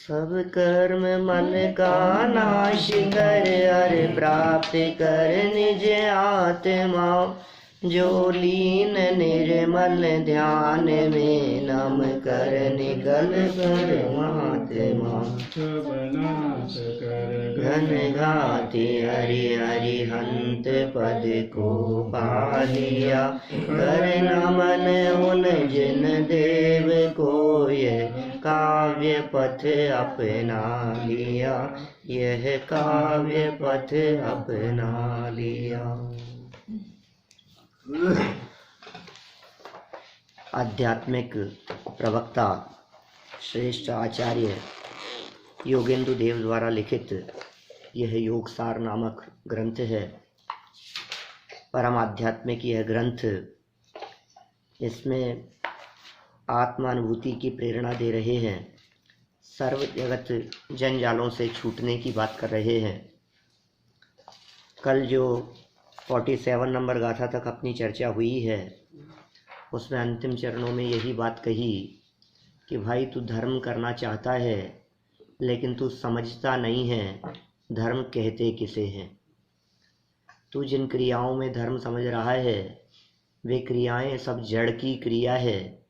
सब कर्म मन का नाश कर हर प्राप्त कर निज आत्मा। जो लीन निर्मल ध्यान में नम कर निगल परमात्मा। घन घाति हरि हरि हंत पद को पा लिया। कर नमन उन जिन देव को यह काव्य पथ अपना लिया। यह काव्य पथ अपना लिया। आध्यात्मिक प्रवक्ता श्रेष्ठ आचार्य योगेंद्र देव द्वारा लिखित यह योगसार नामक ग्रंथ है। परम आध्यात्मिक यह ग्रंथ, इसमें आत्मानुभूति की प्रेरणा दे रहे हैं। सर्व जगत जंजालों से छूटने की बात कर रहे हैं। कल जो 47 नंबर गाथा तक अपनी चर्चा हुई है, उसमें अंतिम चरणों में यही बात कही कि भाई तू धर्म करना चाहता है लेकिन तू समझता नहीं है धर्म कहते किसे हैं। तू जिन क्रियाओं में धर्म समझ रहा है वे क्रियाएं सब जड़ की क्रिया है,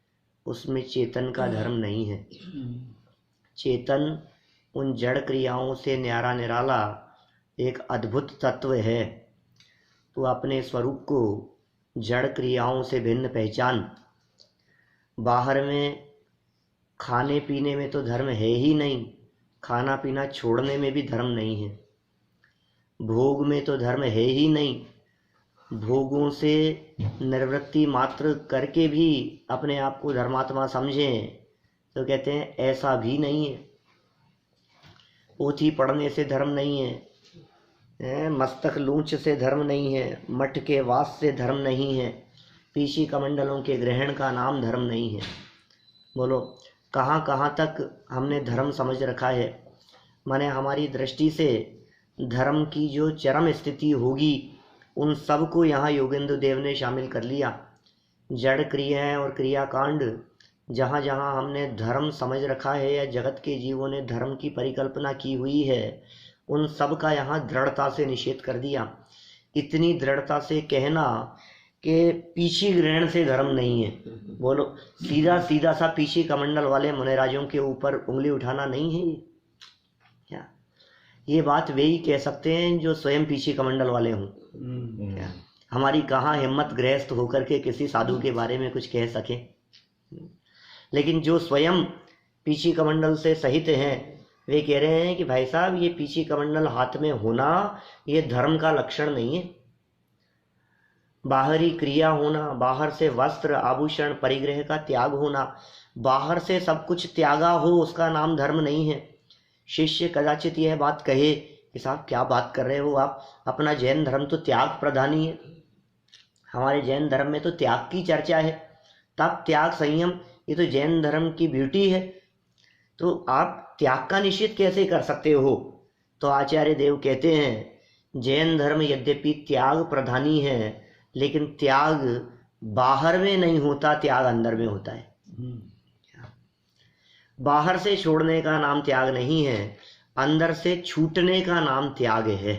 उसमें चेतन का धर्म नहीं है। चेतन उन जड़ क्रियाओं से न्यारा निराला एक अद्भुत तत्व है। तू अपने स्वरूप को जड़ क्रियाओं से भिन्न पहचान। बाहर में खाने पीने में तो धर्म है ही नहीं, खाना पीना छोड़ने में भी धर्म नहीं है। भोग में तो धर्म है ही नहीं, भोगों से निवृत्ति मात्र करके भी अपने आप को धर्मात्मा समझें तो कहते हैं ऐसा भी नहीं है। पोथी पढ़ने से धर्म नहीं है, मस्तक लूंच से धर्म नहीं है, मठ के वास से धर्म नहीं है, पीशी कमंडलों के ग्रहण का नाम धर्म नहीं है। बोलो कहाँ कहाँ तक हमने धर्म समझ रखा है। माने हमारी दृष्टि से धर्म की जो चरम स्थिति होगी उन सब को यहाँ योगेंद्र देव ने शामिल कर लिया। जड़ क्रियाएं और क्रियाकांड जहाँ जहाँ हमने धर्म समझ रखा है या जगत के जीवों ने धर्म की परिकल्पना की हुई है, उन सब का यहाँ दृढ़ता से निषेध कर दिया। इतनी दृढ़ता से कहना कि पीछी ग्रहण से धर्म नहीं है। बोलो सीधा सीधा सा पीछी कमंडल वाले मुनिराजों के ऊपर उंगली उठाना नहीं है क्या? ये बात वे ही कह सकते हैं जो स्वयं पीछी कमंडल वाले हों। क्या हमारी कहाँ हिम्मत गृहस्थ होकर के किसी साधु के बारे में कुछ कह सके। लेकिन जो स्वयं पीछी कमंडल से सहित हैं वे कह रहे हैं कि भाई साहब ये पीछी कमंडल हाथ में होना ये धर्म का लक्षण नहीं है। बाहरी क्रिया होना, बाहर से वस्त्र आभूषण परिग्रह का त्याग होना, बाहर से सब कुछ त्यागा हो उसका नाम धर्म नहीं है। शिष्य कदाचित यह बात कहे कि साहब क्या बात कर रहे हो आप, अपना जैन धर्म तो त्याग प्रधानी है। हमारे जैन धर्म में तो त्याग की चर्चा है, तब त्याग संयम ये तो जैन धर्म की ब्यूटी है, तो आप त्याग का निषेध कैसे कर सकते हो। तो आचार्य देव कहते हैं जैन धर्म यद्यपि त्याग प्रधानी है लेकिन त्याग बाहर में नहीं होता, त्याग अंदर में होता है। बाहर से छोड़ने का नाम त्याग नहीं है, अंदर से छूटने का नाम त्याग है।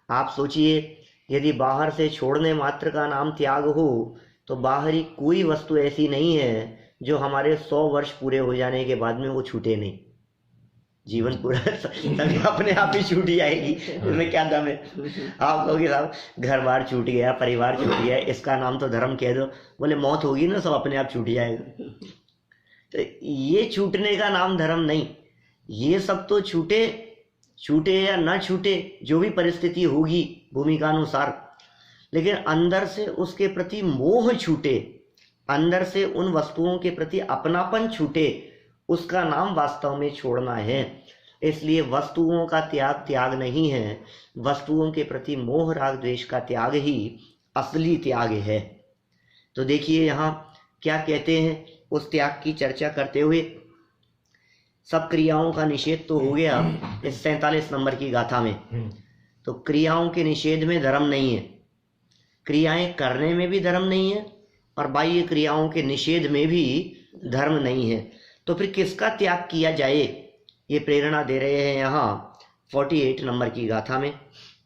आप सोचिए यदि बाहर से छोड़ने मात्र का नाम त्याग हो तो बाहरी कोई वस्तु ऐसी नहीं है जो हमारे 100 वर्ष पूरे हो जाने के बाद में वो छूटे नहीं। जीवन पूरा तभी अपने आप ही छूट जाएगी, उसमें क्या दम है। आप कहोगे साहब घर बार छूट गया, परिवार छूट गया, इसका नाम तो धर्म कह दो। बोले मौत होगी ना सब अपने आप छूट जाएगा। तो ये छूटने का नाम धर्म नहीं। ये सब तो छूटे या ना छूटे जो भी परिस्थिति होगी भूमिका अनुसार, लेकिन अंदर से उसके प्रति मोह छूटे, अंदर से उन वस्तुओं के प्रति अपनापन छूटे, उसका नाम वास्तव में छोड़ना है। इसलिए वस्तुओं का त्याग त्याग नहीं है, वस्तुओं के प्रति मोह राग द्वेष का त्याग ही असली त्याग है। तो देखिए यहाँ क्या कहते हैं उस त्याग की चर्चा करते हुए। सब क्रियाओं का निषेध तो हो गया इस 47 नंबर की गाथा में। तो क्रियाओं के निषेध में धर्म नहीं है, क्रियाएं करने में भी धर्म नहीं है और बाह्य क्रियाओं के निषेध में भी धर्म नहीं है। तो फिर किसका त्याग किया जाए, ये प्रेरणा दे रहे हैं यहाँ 48 नंबर की गाथा में।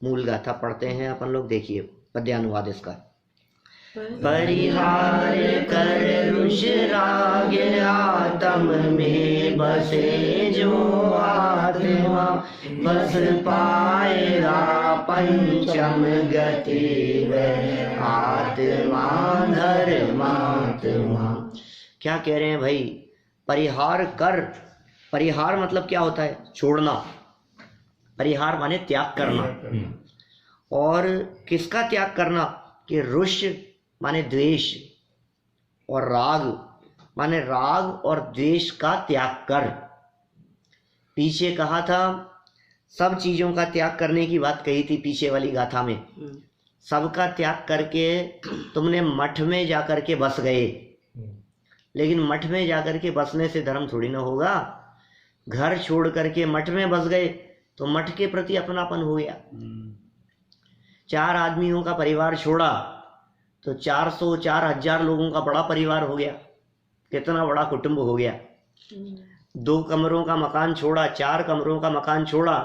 मूल गाथा पढ़ते हैं अपन लोग, देखिए पद्यानुवाद इसका। परिहार कर रुष राग आत्म में बसे जो आत्मा, बस पाएगा पंचम गति वह आत्मा धर्मात्मा। क्या कह रहे हैं भाई, परिहार कर। परिहार मतलब क्या होता है, छोड़ना। परिहार माने त्याग करना। और किसका त्याग करना, कि रुष माने द्वेष, और राग माने राग और द्वेष का त्याग कर। पीछे कहा था सब चीजों का त्याग करने की बात कही थी पीछे वाली गाथा में। सबका त्याग करके तुमने मठ में जाकर के बस गए, लेकिन मठ में जाकर के बसने से धर्म थोड़ी ना होगा। घर छोड़ करके मठ में बस गए तो मठ के प्रति अपनापन हो गया। 4 आदमियों का परिवार छोड़ा तो 400-4000 लोगों का बड़ा परिवार हो गया। कितना बड़ा कुटुंब हो गया। 2 कमरों का मकान छोड़ा, 4 कमरों का मकान छोड़ा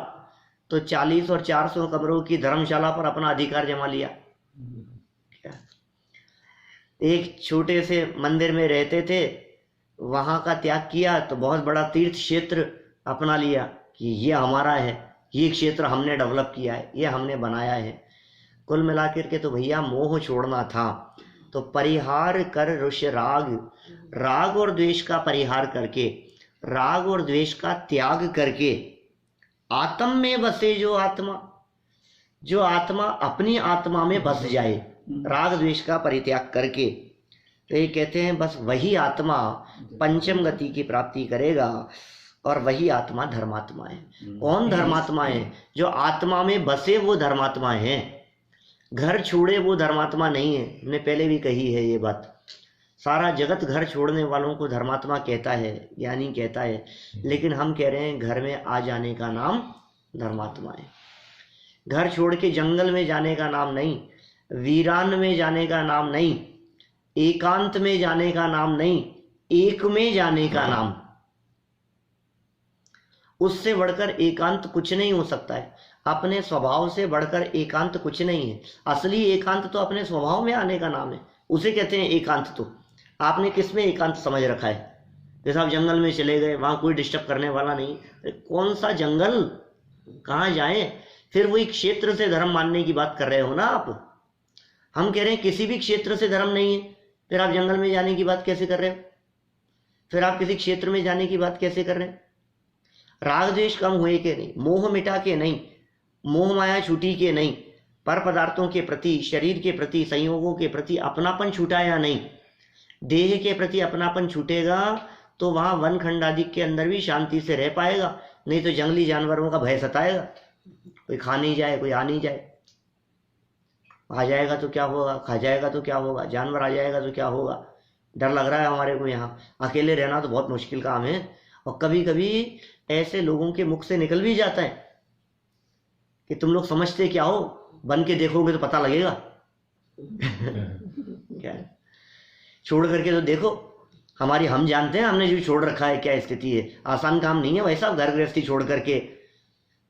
तो 40 और 400 कमरों की धर्मशाला पर अपना अधिकार जमा लिया। एक छोटे से मंदिर में रहते थे, वहां का त्याग किया तो बहुत बड़ा तीर्थ क्षेत्र अपना लिया कि ये हमारा है, ये क्षेत्र हमने डेवलप किया है, ये हमने बनाया है। कुल मिलाकर के तो भैया मोह छोड़ना था। तो परिहार कर रुष राग, राग और द्वेष का परिहार करके, राग और द्वेष का त्याग करके आत्म में बसे जो आत्मा, जो आत्मा अपनी आत्मा में बस जाए, राग द्वेष का परित्याग करके, तो ये कहते हैं बस वही आत्मा पंचम गति की प्राप्ति करेगा। और वही आत्मा धर्मात्मा है। कौन धर्मात्मा है, जो आत्मा में बसे वो धर्मात्मा है। घर छोड़े वो धर्मात्मा नहीं है। हमने पहले भी कही है ये बात। सारा जगत घर छोड़ने वालों को धर्मात्मा कहता है, ज्ञानी कहता है, लेकिन हम कह रहे हैं घर में आ जाने का नाम धर्मात्मा है। घर छोड़ के जंगल में जाने का नाम नहीं, वीरान में जाने का नाम नहीं, एकांत में जाने का नाम नहीं, एक में जाने का नाम। उससे बढ़कर एकांत कुछ नहीं हो सकता है। अपने स्वभाव से बढ़कर एकांत कुछ नहीं है। असली एकांत तो अपने स्वभाव में आने का नाम है, उसे कहते हैं एकांत। तो आपने किस में एकांत समझ रखा है? जैसे आप जंगल में चले गए, वहां कोई डिस्टर्ब करने वाला नहीं। कौन सा जंगल, कहाँ जाएं? फिर वही क्षेत्र से धर्म मानने की बात कर रहे हो ना आप। हम कह रहे हैं किसी भी क्षेत्र से धर्म नहीं है, फिर आप जंगल में जाने की बात कैसे कर रहे हो? फिर आप किसी क्षेत्र में जाने की बात कैसे कर रहे हैं? राग द्वेष कम हुए के नहीं, मोह मिटा के नहीं, मोह माया छूटी के नहीं, पर पदार्थों के प्रति, शरीर के प्रति, संयोगों के प्रति अपनापन छूटा या नहीं। देह के प्रति अपनापन छूटेगा तो वहां वन खंड आदि के अंदर भी शांति से रह पाएगा, नहीं तो जंगली जानवरों का भय सताएगा। कोई खा नहीं जाए, कोई आ नहीं जाए। आ जाएगा तो क्या होगा, खा जाएगा तो क्या होगा, जानवर आ जाएगा तो क्या होगा। डर लग रहा है हमारे को। यहाँ अकेले रहना तो बहुत मुश्किल काम है। और कभी कभी ऐसे लोगों के मुख से निकल भी जाता है कि तुम लोग समझते क्या हो, बन के देखोगे तो पता लगेगा। क्या छोड़ करके तो देखो हमारी, हम जानते हैं हमने जो छोड़ रखा है क्या स्थिति है। आसान काम नहीं है भाई साहब, घर गृहस्थी छोड़ करके,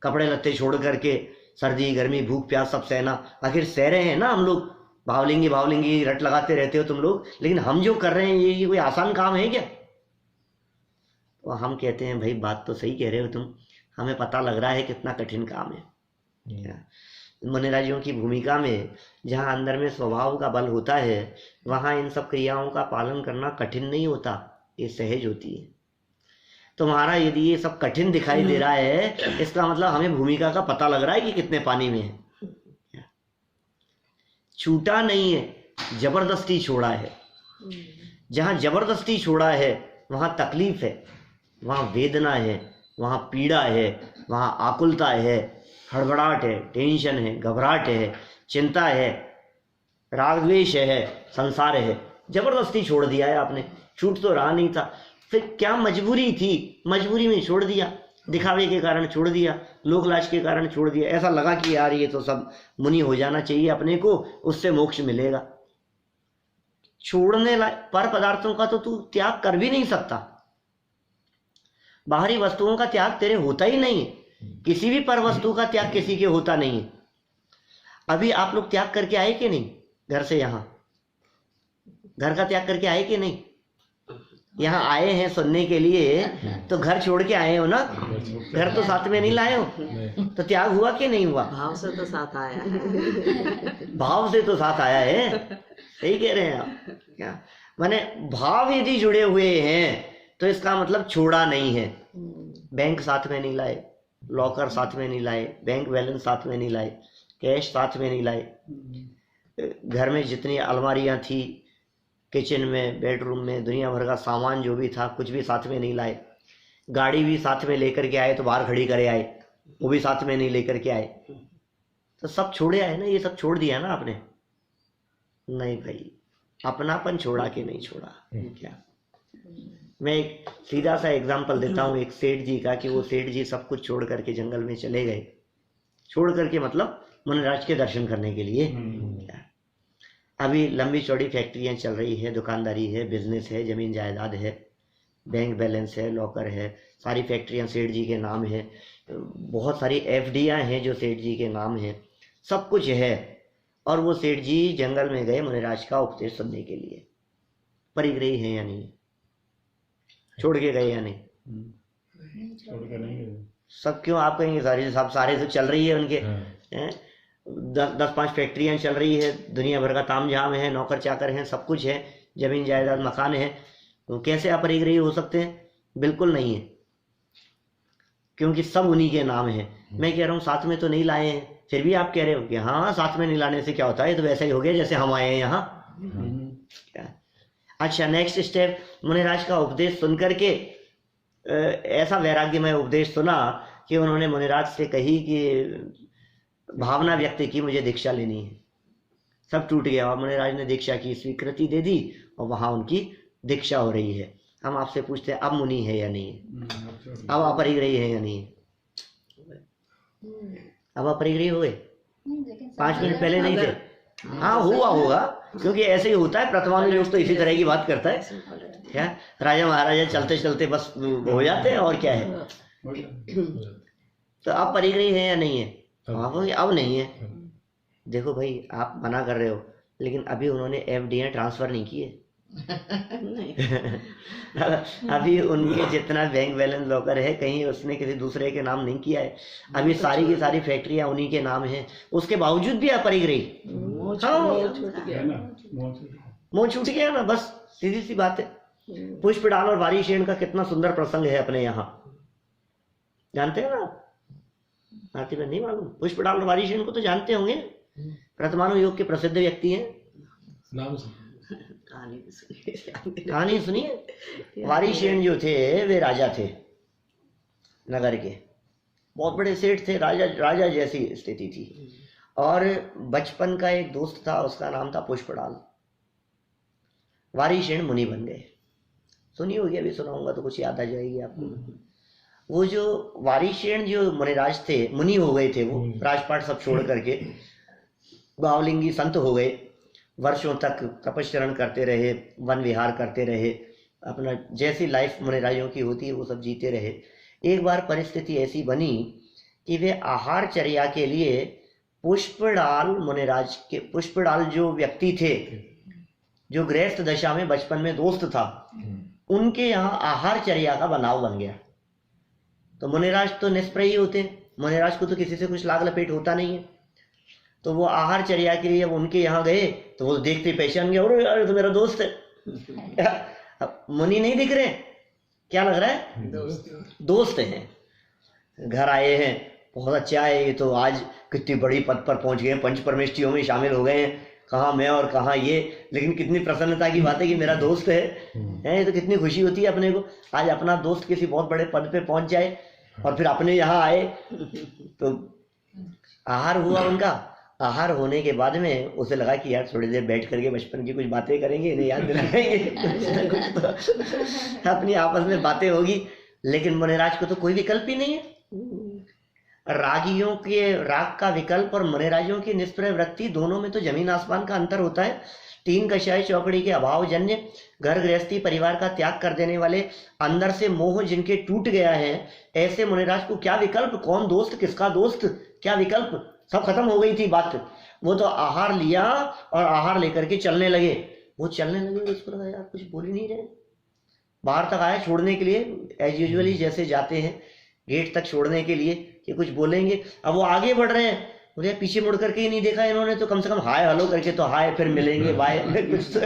कपड़े लत्ते छोड़ करके, सर्दी गर्मी भूख प्यास सब सहना। आखिर सह रहे हैं ना हम लोग, भावलिंगी रट लगाते रहते हो तुम लोग, लेकिन हम जो कर रहे हैं ये कोई आसान काम है क्या? तो हम कहते हैं भाई बात तो सही कह रहे हो तुम, हमें पता लग रहा है कितना कठिन काम है। मुनिराजियों की भूमिका में जहाँ अंदर में स्वभाव का बल होता है, वहाँ इन सब क्रियाओं का पालन करना कठिन नहीं होता, ये सहज होती है। तुम्हारा यदि ये सब कठिन दिखाई दे रहा है, इसका मतलब हमें भूमिका का पता लग रहा है कि कितने पानी में है। छूटा नहीं है, जबरदस्ती छोड़ा है। जहाँ जबरदस्ती छोड़ा है वहाँ तकलीफ है, वहाँ वेदना है, वहाँ पीड़ा है, वहाँ आकुलता है, हड़बड़ाहट है, टेंशन है, घबराहट है, चिंता है, राग द्वेष है, संसार है। जबरदस्ती छोड़ दिया है आपने, छूट तो रहा नहीं था। फिर क्या मजबूरी थी, मजबूरी में छोड़ दिया, दिखावे के कारण छोड़ दिया, लोक लाज के कारण छोड़ दिया। ऐसा लगा कि यार ये तो सब मुनि हो जाना चाहिए अपने को, उससे मोक्ष मिलेगा। छोड़ने पर पदार्थों का तो तू त्याग कर भी नहीं सकता। बाहरी वस्तुओं का त्याग तेरे होता ही नहीं है। किसी भी पर वस्तु का त्याग किसी के होता नहीं है। अभी आप लोग त्याग करके आए कि नहीं घर से? यहाँ घर का त्याग करके आए कि नहीं? यहाँ आए हैं सुनने के लिए तो घर छोड़ के आए हो ना? घर तो साथ में नहीं लाए हो, तो त्याग हुआ कि नहीं हुआ? भाव से तो साथ आया है। भाव से तो साथ आया है। सही कह रहे हैं आप। क्या माने भाव यदि जुड़े हुए हैं तो इसका मतलब छोड़ा नहीं है। बैंक साथ में नहीं लाए, लॉकर साथ में नहीं लाए, बैंक बैलेंस साथ में नहीं लाए, कैश साथ में नहीं लाए, घर में जितनी अलमारियां थी, किचन में, बेडरूम में, दुनिया भर का सामान जो भी था कुछ भी साथ में नहीं लाए। गाड़ी भी साथ में लेकर के आए तो बाहर खड़ी करे आए, वो भी साथ में नहीं लेकर के आए। तो सब छोड़े आए ना, ये सब छोड़ दिया ना आपने? नहीं भाई, अपनापन छोड़ा कि नहीं छोड़ा? क्या मैं एक सीधा सा एग्जांपल देता हूँ एक सेठ जी का, कि वो सेठ जी सब कुछ छोड़ करके जंगल में चले गए। छोड़ करके मतलब मुनिराज के दर्शन करने के लिए। अभी लंबी चौड़ी फैक्ट्रियां चल रही है, दुकानदारी है, बिजनेस है, जमीन जायदाद है, बैंक बैलेंस है, लॉकर है, सारी फैक्ट्रियां सेठ जी के नाम है, बहुत सारी एफडीआं हैं जो सेठ जी के नाम है, सब कुछ है। और वो सेठ जी जंगल में गए मुनिराज का उपदेश सुनने के लिए। परिग्रही है या नहीं? छोड़ के गए या नहीं? छोड़ के नहीं गए। सब क्यों आप कहेंगे? सारे तो चल रही है उनके, हैं? 10-5 फैक्ट्रियां चल रही है, दुनिया भर का तामझाम है, नौकर चाकर हैं, सब कुछ है, जमीन जायदाद मकान है, तो कैसे अपरिग्रही हो सकते हैं? बिल्कुल नहीं है, क्योंकि सब उन्हीं के नाम है। मैं कह रहा हूँ साथ में तो नहीं लाए हैं, फिर भी आप कह रहे हो कि हाँ साथ में नहीं लाने से क्या होता है, तो वैसा ही हो गया जैसे हम आए हैं यहाँ। अच्छा, नेक्स्ट स्टेप, मुनिराज का उपदेश सुन करके ऐसा वैराग्यमय उपदेश सुना कि उन्होंने मुनिराज से कही कि भावना व्यक्त की, मुझे दीक्षा लेनी है। सब टूट गया और मुनिराज ने दीक्षा की स्वीकृति दे दी और वहां उनकी दीक्षा हो रही है। हम आपसे पूछते हैं अब मुनि है या नहीं है? अब अपरिग्रही है या नहीं है? अब अपरिग्रही हुए? 5 मिनट पहले नहीं थे? हाँ हुआ होगा, क्योंकि ऐसे ही होता है। प्रथमानुयोग तो इसी तरह की बात करता है। क्या राजा महाराजा चलते चलते बस हो जाते हैं, और क्या है। तो अब परिग्रही है या नहीं है? अब नहीं है। देखो भाई, आप मना कर रहे हो, लेकिन अभी उन्होंने एफडीआई ट्रांसफर नहीं किए। अभी उनके जितना बैंक बैलेंस लॉकर है कहीं उसने किसी दूसरे के नाम नहीं किया है। अभी सारी की सारी फैक्ट्रियां उन्हीं के नाम है, उसके बावजूद भी अपरिग्रही। मुंह छूट गया ना, बस सीधी सी बात है। पुष्पडाल और वारिशेन का कितना सुंदर प्रसंग है अपने यहाँ, जानते हैं ना? भारती में नहीं मालूम? पुष्पडाल और वारिशेन को तो जानते होंगे, प्रथमानुयोग के प्रसिद्ध व्यक्ति हैं। कहानी सुनिए। वारिशेन जो थे वे राजा थे, नगर के बहुत बड़े सेठ थे, राजा जैसी स्थिति थी। और बचपन का एक दोस्त था, उसका नाम था पुष्पडाल। वारिशेन मुनि बन गए। सुनी होगी, अभी सुनाऊंगा तो कुछ याद आ जाएगी आपको। वो जो वारिशेन जो मुनिराज थे, मुनि हो गए थे, वो राजपाट सब छोड़ करके भावलिंगी संत हो गए। वर्षों तक तपस्चरण करते रहे, वन विहार करते रहे, अपना जैसी लाइफ मुनिराजों की होती है वो सब जीते रहे। एक बार परिस्थिति ऐसी बनी कि वे आहार चर्या के लिए पुष्पडाल जो व्यक्ति थे, जो गृहस्थ दशा में बचपन में दोस्त था, उनके यहाँ आहार चर्या का बनाव बन गया। तो मुनिराज तो निष्प्रयी होते, मुनिराज को तो किसी से कुछ लाग लपेट होता नहीं है। तो वो आहार चर्या के लिए उनके यहाँ गए तो वो देखते पहचान गया, अरे तो मेरा दोस्त है। मुनि नहीं दिख रहे, क्या लग रहा है? दोस्त हैं। घर आए हैं, बहुत अच्छा है, ये तो आज कितनी बड़ी पद पर पहुंच गए, पंच परमेष्ठियों में शामिल हो गए हैं, कहाँ मैं और कहाँ ये। लेकिन कितनी प्रसन्नता की बात है कि मेरा दोस्त है। ये तो कितनी खुशी होती है अपने को, आज अपना दोस्त किसी बहुत बड़े पद पे पहुंच जाए और फिर अपने यहाँ आए। तो आहार हुआ उनका। आहार होने के बाद में उसे लगा कि यार थोड़ी देर बैठ करके बचपन की कुछ बातें करेंगे, इन्हें याद दिलाएंगे, कुछ तो अपनी आपस में बातें होगी। लेकिन मुनिराज को तो कोई विकल्प ही नहीं है। रागियों के राग का विकल्प और मुनिराजों की निष्प्रय वृत्ति, दोनों में तो जमीन आसमान का अंतर होता है। तीन कषाय चौकड़ी के अभाव जन्य घर गृहस्थी परिवार का त्याग कर देने वाले, अंदर से मोह जिनके टूट गया है, ऐसे मुनिराज को क्या विकल्प, कौन दोस्त किसका दोस्त, क्या विकल्प, सब खत्म हो गई थी बात। वो तो आहार लिया और आहार लेकर के चलने लगे। वो चलने लगे, उसको लगा यार कुछ बोल ही नहीं रहे। बाहर तक आए छोड़ने के लिए, एज यूजुअली जैसे जाते हैं गेट तक छोड़ने के लिए कि कुछ बोलेंगे। अब वो आगे बढ़ रहे हैं, मुझे पीछे मुड़ करके ही नहीं देखा इन्होंने, तो कम से कम हाय हेलो करके तो हाय फिर मिलेंगे बाय कुछ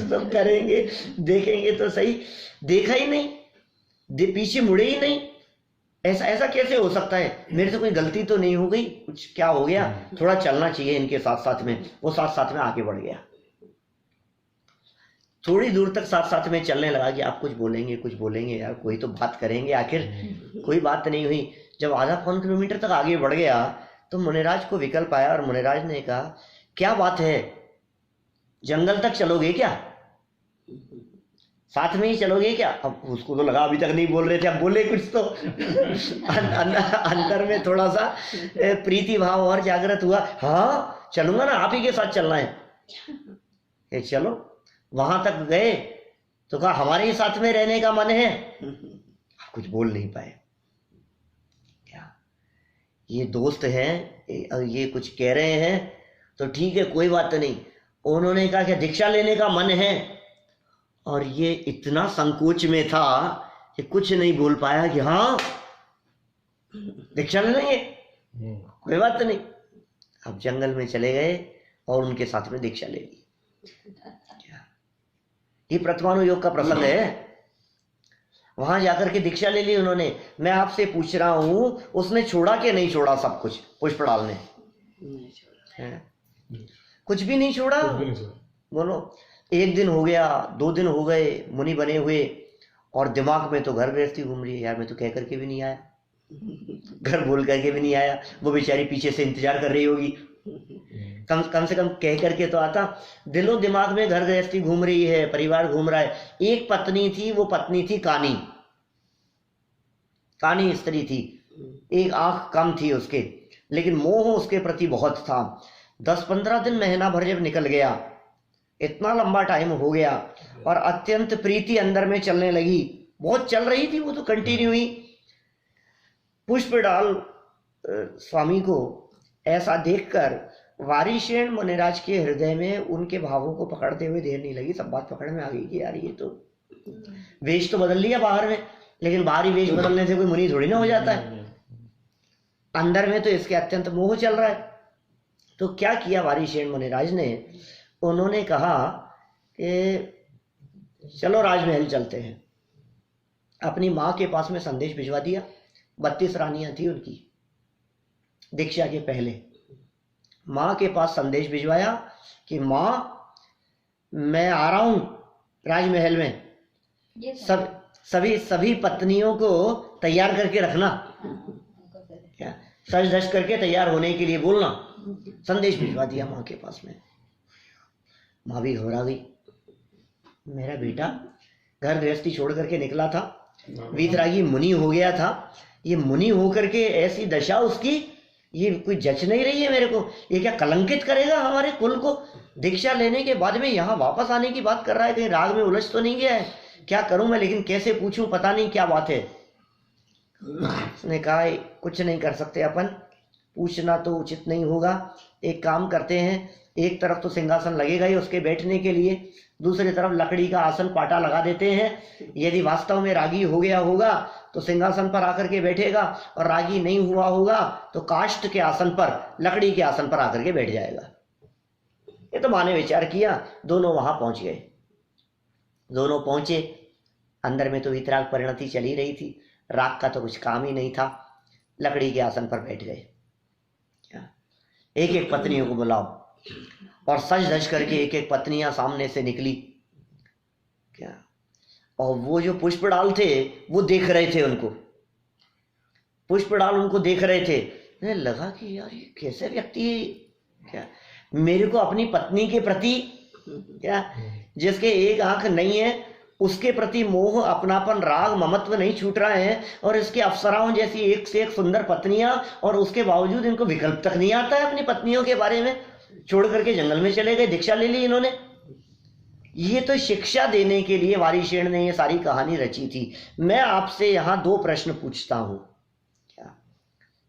तो करेंगे, देखेंगे तो सही। देखा ही नहीं, पीछे मुड़े ही नहीं। ऐसा कैसे हो सकता है, मेरे से कोई गलती तो नहीं हो गई, कुछ क्या हो गया, थोड़ा चलना चाहिए इनके साथ साथ में। वो साथ साथ में आगे बढ़ गया, थोड़ी दूर तक साथ साथ में चलने लगा कि आप कुछ बोलेंगे यार, कोई तो बात करेंगे आखिर। कोई बात नहीं हुई। जब आधा पौन किलोमीटर तक आगे बढ़ गया तो मुनिराज को विकल्प आया और मुनिराज ने कहा क्या बात है, जंगल तक चलोगे क्या, साथ में ही चलोगे क्या। अब उसको तो लगा अभी तक नहीं बोल रहे थे, अब बोले कुछ तो अंदर में थोड़ा सा प्रीति भाव और जागृत हुआ। हाँ चलूंगा ना, आप ही के साथ चलना है। चलो, वहां तक गए तो कहा हमारे ही साथ में रहने का मन है। कुछ बोल नहीं पाए। क्या ये दोस्त हैं, ये कुछ कह रहे हैं तो ठीक है, कोई बात नहीं। उन्होंने कहा कि दीक्षा लेने का मन है, और ये इतना संकोच में था कि कुछ नहीं बोल पाया कि हाँ दीक्षा ले लेंगे, कोई बात नहीं। अब जंगल में चले गए और उनके साथ में दीक्षा ले ली। ये प्रथमानुयोग का प्रसंग है। वहां जाकर के दीक्षा ले ली उन्होंने। मैं आपसे पूछ रहा हूं, उसने छोड़ा कि नहीं छोड़ा सब कुछ, पुष्पलाल ने कुछ भी नहीं छोड़ा। बोलो, एक दिन हो गया, 2 दिन हो गए मुनि बने हुए, और दिमाग में तो घर गृहस्थी घूम रही है। यार मैं तो कह करके भी नहीं आया, घर बोल करके भी नहीं आया। वो बेचारी पीछे से इंतजार कर रही होगी, कम से कम कह करके तो आता। दिलो दिमाग में घर गृहस्थी घूम रही है, परिवार घूम रहा है। एक पत्नी थी, वो पत्नी थी कानी स्त्री थी, एक आंख कम थी उसके, लेकिन मोह उसके प्रति बहुत था। 10-15 दिन, महीना भर जब निकल गया, इतना लंबा टाइम हो गया, और अत्यंत प्रीति अंदर में चलने लगी, बहुत चल रही थी वो तो कंटिन्यू ही। पुष्पलाल स्वामी को ऐसा देखकर वारिशेन मुनिराज के हृदय में उनके भावों को पकड़ते हुए देर नहीं लगी। सब बात पकड़ में आ गई कि यार ये तो वेश तो बदल लिया बाहर में, लेकिन बाहरी वेश बदलने से कोई मुनि थोड़ी ना हो जाता है। अंदर में तो इसके अत्यंत मोह चल रहा है। तो क्या किया वारिशेन मुनिराज ने, उन्होंने कहा कि चलो राजमहल चलते हैं। अपनी माँ के पास में संदेश भिजवा दिया। 32 रानियां थी उनकी दीक्षा के पहले। माँ के पास संदेश भिजवाया कि माँ मैं आ रहा हूं राजमहल में, सभी पत्नियों को तैयार करके रखना, क्या सज धज करके तैयार होने के लिए बोलना। संदेश भिजवा दिया माँ के पास में। माँ भी घबरा गई। मेरा बेटा घर गृहस्थी छोड़ करके निकला था, वीतरागी मुनि हो गया था, ये मुनि होकर के ऐसी दशा उसकी, ये कोई जच नहीं रही है मेरे को। ये क्या कलंकित करेगा हमारे कुल को। दीक्षा लेने के बाद में यहाँ वापस आने की बात कर रहा है, कहीं राग में उलझ तो नहीं गया है। क्या करूं मैं, लेकिन कैसे पूछूं, पता नहीं क्या बात है। उसने कहा कुछ नहीं कर सकते अपन, पूछना तो उचित नहीं होगा। एक काम करते हैं, एक तरफ तो सिंहासन लगेगा ही उसके बैठने के लिए, दूसरी तरफ लकड़ी का आसन पाटा लगा देते हैं। यदि वास्तव में रागी हो गया होगा तो सिंहासन पर आकर के बैठेगा, और रागी नहीं हुआ होगा तो काष्ठ के आसन पर, लकड़ी के आसन पर आकर के बैठ जाएगा। ये तो माँ ने विचार किया। दोनों वहां पहुंच गए। दोनों पहुंचे, अंदर में तो वितराग परिणति चली रही थी, राग का तो कुछ काम ही नहीं था। लकड़ी के आसन पर बैठ गए। एक एक पत्नियों को बुलाओ, और सज धज करके एक एक पत्नियां सामने से निकली। क्या, और वो जो पुष्पलाल थे वो देख रहे थे उनको। पुष्पलाल उनको देख रहे थे। मुझे लगा कि यार ये कैसे व्यक्ति है, क्या मेरे को अपनी पत्नी के प्रति, क्या जिसके एक आंख नहीं है उसके प्रति मोह, अपनापन, राग, ममत्व नहीं छूट रहा है, और इसके अप्सराओं जैसी एक से एक सुंदर पत्नियां, और उसके बावजूद इनको विकल्प तक नहीं आता है अपनी पत्नियों के बारे में। छोड़ करके जंगल में चले गए, दीक्षा ले ली इन्होंने। ये तो शिक्षा देने के लिए वारिशेण ने ये सारी कहानी रची थी। मैं आपसे यहाँ 2 प्रश्न पूछता हूँ, क्या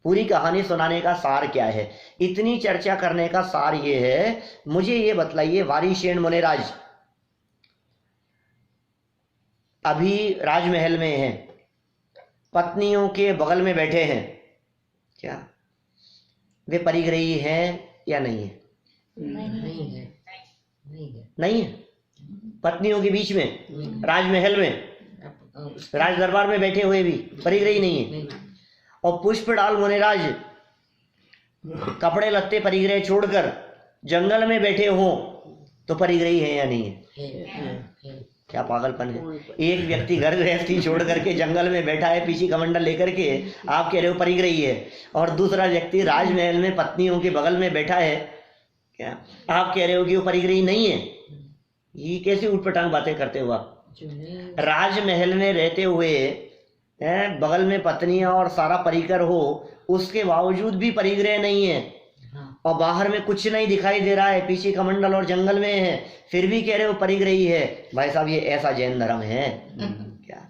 पूरी कहानी सुनाने का सार क्या है? इतनी चर्चा करने का सार ये है, मुझे ये बतलाइए, वारिशेण मुनिराज अभी राजमहल में हैं, पत्नियों के बगल में बैठे हैं, क्या वे परिग्रही हैं या नहीं है? नहीं है। नहीं है। पत्नियों के बीच में राजमहल में राज दरबार में बैठे हुए भी परिग्रही नहीं है। और पुष्पडाल मुनिराज कपड़े लत्ते परिग्रह छोड़कर जंगल में बैठे हों तो परिग्रही है या नहीं है? क्या पागलपन है। एक व्यक्ति घर गृहस्थी छोड़ करके जंगल में बैठा है पीछी कमंडल लेकर के, आप कह रहे हो परिग्रही है, और दूसरा व्यक्ति राजमहल में पत्नियों के बगल में बैठा है, क्या आप कह रहे हो कि वो परिग्रही नहीं है? ये कैसी उठपटांग बातें करते हो आप? राजमहल में रहते हुए बगल में पत्नियां और सारा परिकर हो, उसके बावजूद भी परिग्रह नहीं है, और बाहर में कुछ नहीं दिखाई दे रहा है, पीछे कमंडल और जंगल में है, फिर भी कह रहे हो परिग्रही है। भाई साहब, ये ऐसा जैन धर्म है क्या?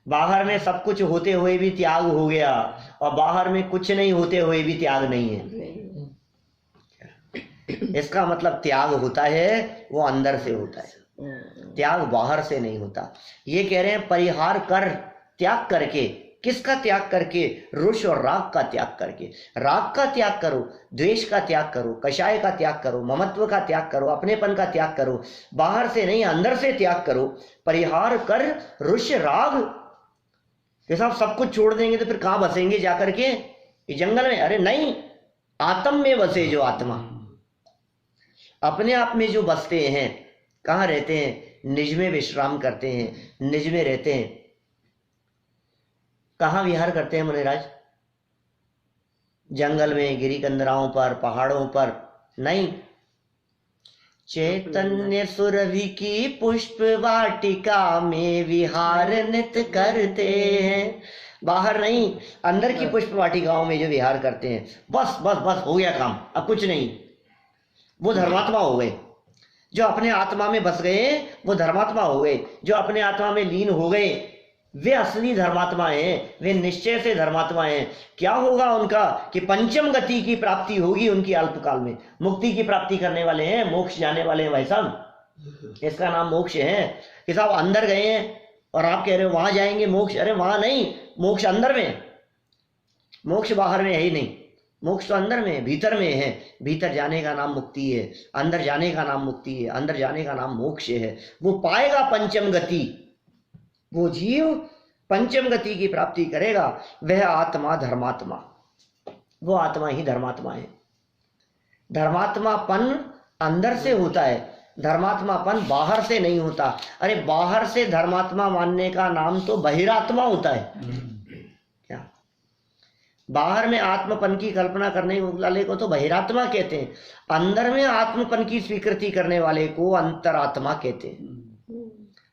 बाहर में सब कुछ होते हुए भी त्याग हो गया, और बाहर में कुछ नहीं होते हुए भी त्याग नहीं है। इसका मतलब त्याग होता है वो अंदर से होता है, त्याग बाहर से नहीं होता। ये कह रहे हैं परिहार कर, त्याग करके। किसका त्याग करके? रुष और राग का त्याग करके। राग का त्याग करो, द्वेष का त्याग करो, कषाय का त्याग करो, ममत्व का त्याग करो, अपनेपन का त्याग करो। बाहर से नहीं, अंदर से त्याग करो। परिहार कर रुष राग। ये सब कुछ छोड़ देंगे तो फिर कहां बसेंगे जाकर के? जंगल में? अरे नहीं, आत्म में बसे जो आत्मा, अपने आप में जो बसते हैं, कहाँ रहते हैं? निज में विश्राम करते हैं, निज में रहते हैं। कहाँ विहार करते हैं मुनिराज? जंगल में, गिरिकंदराओं पर, पहाड़ों पर नहीं। चैतन्य सुरभि की पुष्प वाटिका में विहार नित करते हैं। बाहर नहीं, अंदर की पुष्प वाटिकाओं में जो विहार करते हैं। बस बस बस, हो गया काम, अब कुछ नहीं। वो धर्मात्मा हो गए। जो अपने आत्मा में बस गए वो धर्मात्मा हो गए। जो अपने आत्मा में लीन हो गए वे असली धर्मात्मा हैं, वे निश्चय से धर्मात्मा हैं। क्या होगा उनका? कि पंचम गति की प्राप्ति होगी उनकी अल्पकाल में। मुक्ति की प्राप्ति करने वाले हैं, मोक्ष जाने वाले हैं भाई साहब। इसका नाम मोक्ष है। कि साहब अंदर गए हैं और आप कह रहे हो वहां जाएंगे मोक्ष। अरे वहां नहीं, मोक्ष अंदर में। मोक्ष बाहर में है ही नहीं, मोक्ष तो अंदर में, भीतर में है। भीतर जाने का नाम मुक्ति है, अंदर जाने का नाम मुक्ति है, अंदर जाने का नाम मोक्ष है। वो पाएगा पंचम गति। वो जीव पंचम गति की प्राप्ति करेगा, वह आत्मा धर्मात्मा। वो आत्मा ही धर्मात्मा है। धर्मात्मापन अंदर से होता है, धर्मात्मापन बाहर से नहीं होता। अरे बाहर से धर्मात्मा मानने का नाम तो बहिरात्मा होता है। क्या बाहर में आत्मपन की कल्पना करने वाले को तो बहिरात्मा कहते हैं, अंदर में आत्मपन की स्वीकृति करने वाले को अंतरात्मा कहते हैं।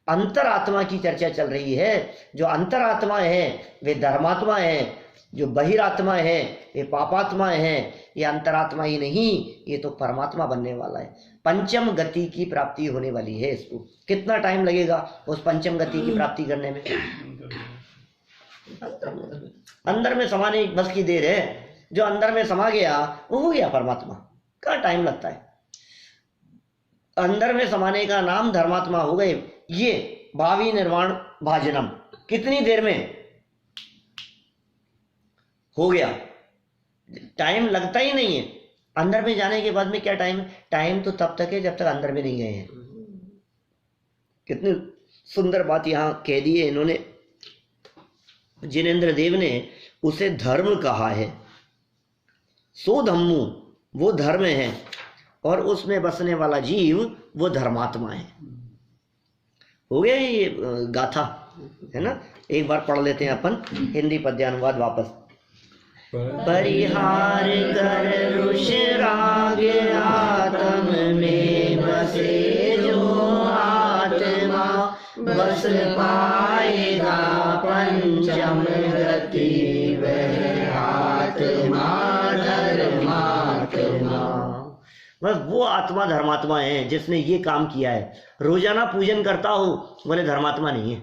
अंतरात्मा की चर्चा चल रही है। जो अंतरात्मा है वे धर्मात्मा है, जो बहिरात्मा है वे पापात्मा है। ये अंतरात्मा ही नहीं, ये तो परमात्मा बनने वाला है। पंचम गति की प्राप्ति होने वाली है। इसको कितना टाइम लगेगा उस पंचम गति की प्राप्ति करने में? अंदर में समाने एक बस की देर है। जो अंदर में समा गया वो हो गया परमात्मा। क्या टाइम लगता है? अंदर में समाने का नाम धर्मात्मा हो गए। ये भावी निर्वाण भाजनम कितनी देर में हो गया? टाइम लगता ही नहीं है। अंदर में जाने के बाद में क्या टाइम? टाइम तो तब तक है जब तक अंदर में नहीं गए हैं। कितनी सुंदर बात यहाँ कह दी है इन्होंने। जिनेंद्र देव ने उसे धर्म कहा है। सो धम्मू वो धर्म है, और उसमें बसने वाला जीव वो धर्मात्मा है। हो गया ये गाथा, है ना? एक बार पढ़ लेते हैं अपन हिंदी पद्यानुवाद वापस। परिहार कर रुष राग आत्म में बसे जो आत्मा, बस पाएगा पंचम गति वह आत्मा धर्मात्मा। बस वो आत्मा धर्मात्मा है जिसने ये काम किया है। रोजाना पूजन करता हो, बोले धर्मात्मा नहीं है।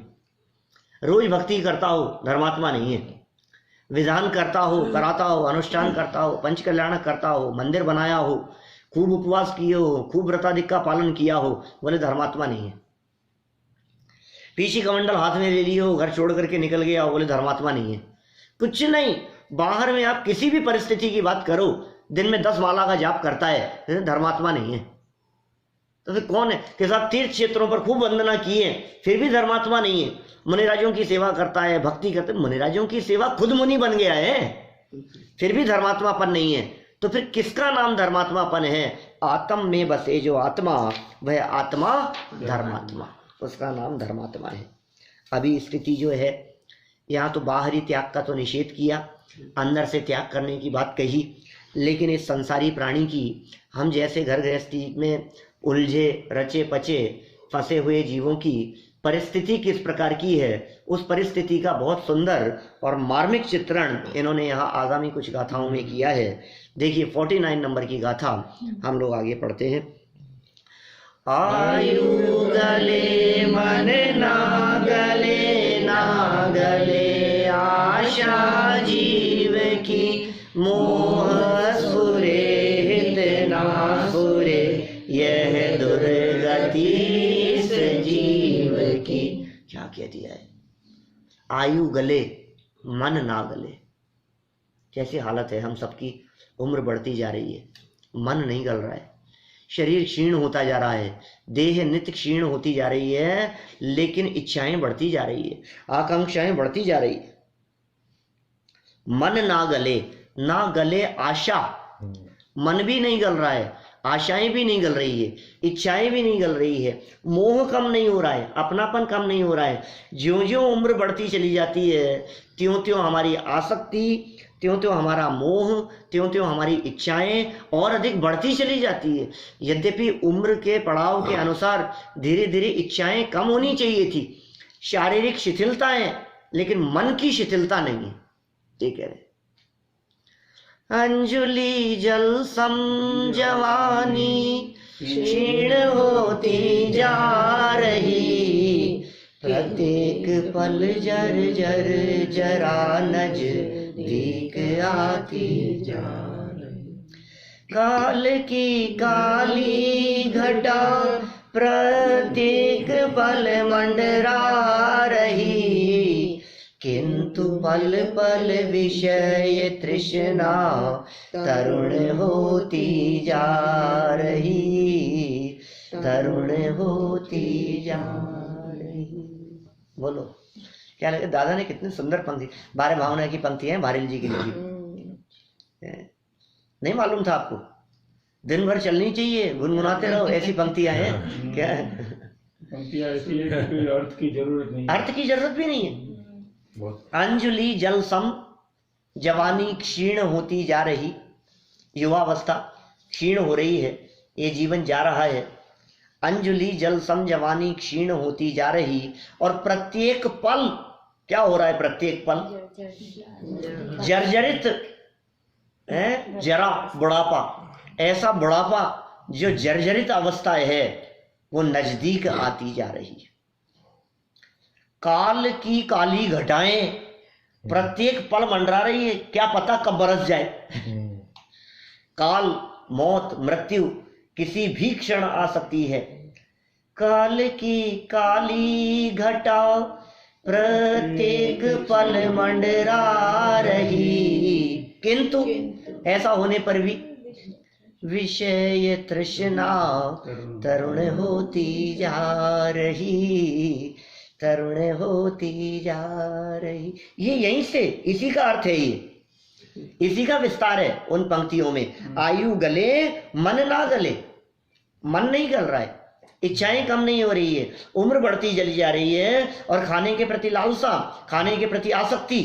रोज भक्ति करता हो, धर्मात्मा नहीं है। विधान करता हो, कराता हो, अनुष्ठान करता हो, पंच कल्याण करता हो, मंदिर बनाया हो, खूब उपवास किए हो, खूब व्रताधिक का पालन किया हो, बोले धर्मात्मा नहीं है। पीछे कमंडल हाथ में ले लिए हो, घर छोड़ करके निकल गया हो, बोले धर्मात्मा नहीं है। कुछ नहीं, बाहर में आप किसी भी परिस्थिति की बात करो, दिन में 10 माला का जाप करता है, धर्मात्मा नहीं है। तो फिर कौन है कि साहब तीर्थ क्षेत्रों पर खूब वंदना की है, फिर भी धर्मात्मा नहीं है। मुनिराजों की सेवा करता है, भक्ति करते, मुनिराजों की सेवा, खुद मुनि बन गया है, फिर भी धर्मात्मापन नहीं है। तो फिर किसका नाम धर्मात्मापन है? आत्म में बसे जो आत्मा, वह आत्मा धर्मात्मा, उसका नाम धर्मात्मा है। अभी स्थिति जो है, यहाँ तो बाहरी त्याग का तो निषेध किया, अंदर से त्याग करने की बात कही, लेकिन इस संसारी प्राणी की, हम जैसे घर गृहस्थी में उलझे रचे पचे फंसे हुए जीवों की परिस्थिति किस प्रकार की है, उस परिस्थिति का बहुत सुंदर और मार्मिक चित्रण इन्होंने यहाँ आगामी कुछ गाथाओं में किया है। देखिए 49 नंबर की गाथा हम लोग आगे पढ़ते हैं। आयु गले मन ना गले, ना गले आशा जीव की, मोह सुरे हित ना सुरे, यह दुर्गति इस जीव की। क्या कह दिया है? आयु गले मन ना गले। कैसी हालत है हम सबकी? उम्र बढ़ती जा रही है, मन नहीं गल रहा है, शरीर क्षीण होता जा रहा है, देह नित्य क्षीण होती जा रही है, लेकिन इच्छाएं बढ़ती जा रही है, आकांक्षाएं बढ़ती जा रही है। मन ना गले, ना गले आशा, मन भी नहीं गल रहा है, आशाएं भी नहीं गल रही है, इच्छाएं भी नहीं गल रही है, मोह कम नहीं हो रहा है, अपनापन कम नहीं हो रहा है। ज्यों ज्यों उम्र बढ़ती चली जाती है, त्यों त्यों हमारी आसक्ति, त्यों त्यों हमारा मोह, त्यों त्यों हमारी इच्छाएं और अधिक बढ़ती चली जाती है। यद्यपि उम्र के पड़ाव के अनुसार धीरे धीरे इच्छाएं कम होनी चाहिए थी, शारीरिक शिथिलता है, लेकिन मन की शिथिलता नहीं है। ठीक है। अंजुली जल सम जवानी, क्षीण होती जा रही, प्रत्येक पल जर जर जरा नजदीक आती जा रही। काल की काली घटा प्रत्येक पल मंडरा रही, किंतु पल पल विषय तृष्णा तरुण होती जा रही, तरुण होती जा रही। बोलो क्या लगे? दादा ने कितनी सुंदर पंक्ति, बारे भावना की पंक्ति है, भारिल जी की लिखी। नहीं मालूम था आपको? दिन भर चलनी चाहिए, गुनगुनाते रहो, ऐसी पंक्तियां हैं। क्या पंक्तियां ऐसी है कि कोई अर्थ की जरूरत नहीं, अर्थ की जरूरत भी नहीं है। अंजुली जल सम, जवानी क्षीण होती जा रही, युवावस्था क्षीण हो रही है, ये जीवन जा रहा है। अंजुली जल सम जवानी क्षीण होती जा रही, और प्रत्येक पल क्या हो रहा है? प्रत्येक पल जर्जरित है, जरा बुढ़ापा, ऐसा बुढ़ापा जो जर्जरित अवस्था है वो नजदीक आती जा रही है। काल की काली घटाएं प्रत्येक पल मंडरा रही है, क्या पता कब बरस जाए। काल, मौत, मृत्यु किसी भी क्षण आ सकती है। काल की काली घटा प्रत्येक पल मंडरा रही, किंतु ऐसा होने पर भी विषय तृष्णा तरुण होती जा रही, तरुण होती जा रही। ये यहीं से, इसी का अर्थ है, ये इसी का विस्तार है उन पंक्तियों में। आयु गले मन ना गले, मन नहीं गल रहा है, इच्छाएं कम नहीं हो रही है, उम्र बढ़ती चली जा रही है, और खाने के प्रति लालसा, खाने के प्रति आसक्ति,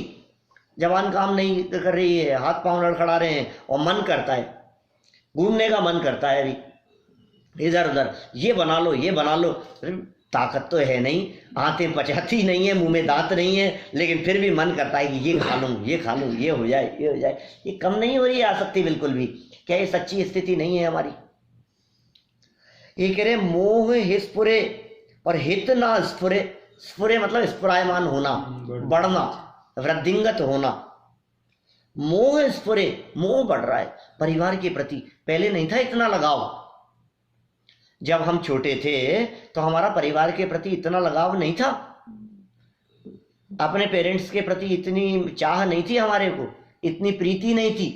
जवान काम नहीं कर रही है, हाथ पांव लड़खड़ा रहे हैं, और मन करता है, घूमने का मन करता है अभी इधर उधर, ये बना लो, ये बना लो। ताकत तो है नहीं, आंतें पचाती नहीं है, मुंह में दांत नहीं है, लेकिन फिर भी मन करता है कि ये खा लूं, ये खा लूं, ये हो जाए, ये हो जाए। ये कम नहीं हो रही है आसक्ति बिल्कुल भी। क्या ये सच्ची स्थिति नहीं है हमारी? ये कह रहे मोह हिस्फुरे और हित ना स्फुरे। स्फुरे मतलब स्फुरायमान होना, बढ़ना, वृद्धिंगत होना। मोह स्फुरे, मोह बढ़ रहा है परिवार के प्रति। पहले नहीं था इतना लगाव। जब हम छोटे थे तो हमारा परिवार के प्रति इतना लगाव नहीं था, अपने पेरेंट्स के प्रति इतनी चाह नहीं थी हमारे को, इतनी प्रीति नहीं थी।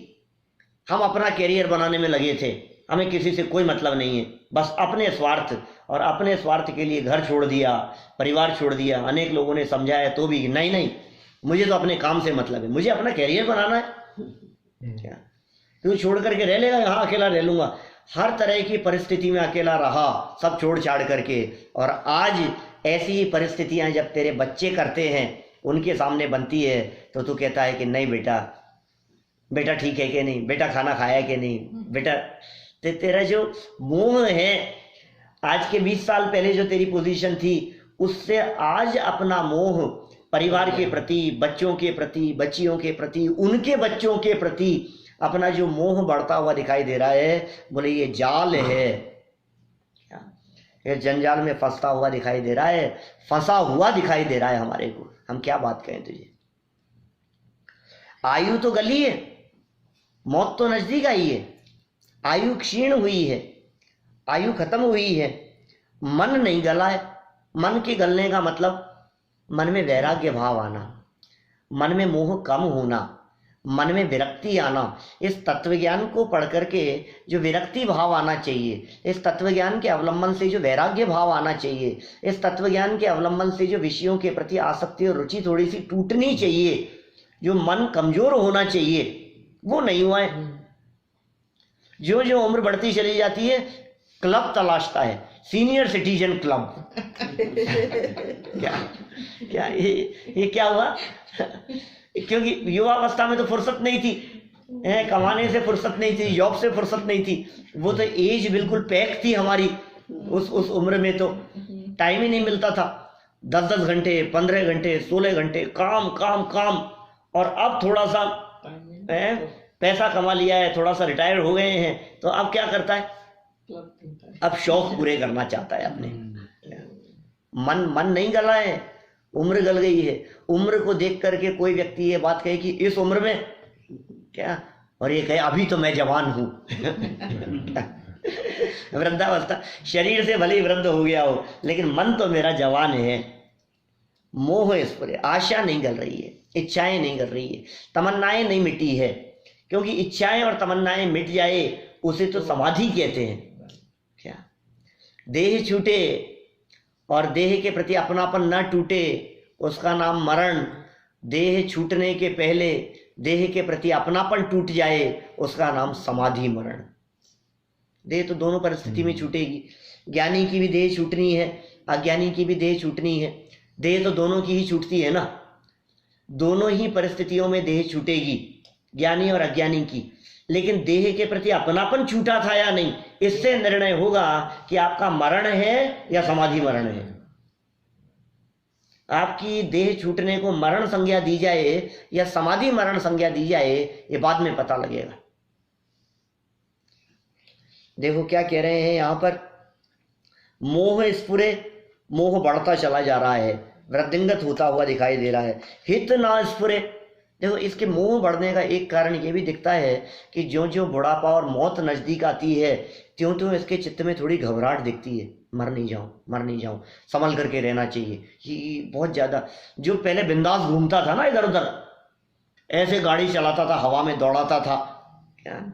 हम अपना कैरियर बनाने में लगे थे, हमें किसी से कोई मतलब नहीं है, बस अपने स्वार्थ, और अपने स्वार्थ के लिए घर छोड़ दिया, परिवार छोड़ दिया। अनेक लोगों ने समझाया तो भी नहीं नहीं, मुझे तो अपने काम से मतलब है, मुझे अपना कैरियर बनाना है। क्या तू छोड़ करके रह लेगा? यहाँ अकेला रह लूंगा। हर तरह की परिस्थिति में अकेला रहा, सब छोड़ छाड़ करके। और आज ऐसी ही परिस्थितियां जब तेरे बच्चे करते हैं, उनके सामने बनती है, तो तू कहता है कि नहीं बेटा, बेटा ठीक है कि नहीं, बेटा खाना खाया कि नहीं, बेटा। तेरा जो मोह है, आज के 20 साल पहले जो तेरी पोजीशन थी, उससे आज अपना मोह परिवार के प्रति, बच्चों के प्रति, बच्चियों के प्रति, उनके बच्चों के प्रति अपना जो मोह बढ़ता हुआ दिखाई दे रहा है, बोले ये जाल है, ये जंजाल में फंसता हुआ दिखाई दे रहा है, फंसा हुआ दिखाई दे रहा है हमारे को। हम क्या बात कहें तुझे? आयु तो गली है, मौत तो नजदीक आई है, आयु क्षीण हुई है, आयु खत्म हुई है, मन नहीं गला है। मन के गलने का मतलब मन में वैराग्य भाव आना, मन में मोह कम होना, मन में विरक्ति आना। इस तत्वज्ञान को पढ़ करके जो विरक्ति भाव आना चाहिए, इस तत्वज्ञान के अवलंबन से जो वैराग्य भाव आना चाहिए, इस तत्वज्ञान के अवलंबन से जो विषयों के प्रति आसक्ति और रुचि थोड़ी सी टूटनी चाहिए, जो मन कमजोर होना चाहिए, वो नहीं हुआ है। जो जो उम्र बढ़ती चली जाती है, क्लब तलाशता है, सीनियर सिटीजन क्लब। क्या क्या ये क्या हुआ? क्योंकि युवावस्था में तो फुर्सत नहीं थी, कमाने से फुर्सत नहीं थी, जॉब से फुर्सत नहीं थी, वो तो एज बिल्कुल पैक थी हमारी। उस उम्र में तो टाइम ही नहीं मिलता था, 10-10 घंटे, 15 घंटे, 16 घंटे काम काम काम। और अब थोड़ा सा पैसा कमा लिया है, थोड़ा सा रिटायर हो गए हैं, तो अब क्या करता है? अब शौक पूरे करना चाहता है अपने। मन नहीं गला है, उम्र गल गई है। उम्र को देख करके कोई व्यक्ति ये बात कहे कि इस उम्र में क्या, और ये कहे अभी तो मैं जवान हूं। वृद्धावस्था, शरीर से भले ही वृद्ध हो गया हो, लेकिन मन तो मेरा जवान है। मोह इस पर, आशा नहीं गल रही है, इच्छाएं नहीं गल रही है, तमन्नाएं नहीं मिटी है। क्योंकि इच्छाएं और तमन्नाएं मिट जाए उसे तो समाधि कहते हैं। क्या देह छूटे और देह के प्रति अपनापन न टूटे, उसका नाम मरण। देह छूटने के पहले देह के प्रति अपनापन टूट जाए, उसका नाम समाधि मरण। देह तो दोनों परिस्थिति में छूटेगी, ज्ञानी की भी देह छूटनी है, अज्ञानी की भी देह छूटनी है। देह तो दोनों की ही छूटती है ना, दोनों ही परिस्थितियों में देह छूटेगी, ज्ञानी और अज्ञानी की। लेकिन देह के प्रति अपनापन छूटा था या नहीं, इससे निर्णय होगा कि आपका मरण है या समाधि मरण है। आपकी देह छूटने को मरण संज्ञा दी जाए या समाधि मरण संज्ञा दी जाए, ये बाद में पता लगेगा। देखो क्या कह रहे हैं यहां पर, मोह स्फुरे, मोह बढ़ता चला जा रहा है, वृद्धिंगत होता हुआ दिखाई दे रहा है। हित ना स्फुरे, देखो इसके मोह बढ़ने का एक कारण ये भी दिखता है कि जो जो बुढ़ापा और मौत नजदीक आती है, त्यों त्यों इसके चित्त में थोड़ी घबराहट दिखती है। मर नहीं जाऊं, संभल करके रहना चाहिए। ये बहुत ज्यादा, जो पहले बिंदास घूमता था ना इधर उधर, ऐसे गाड़ी चलाता था, हवा में दौड़ाता था, क्या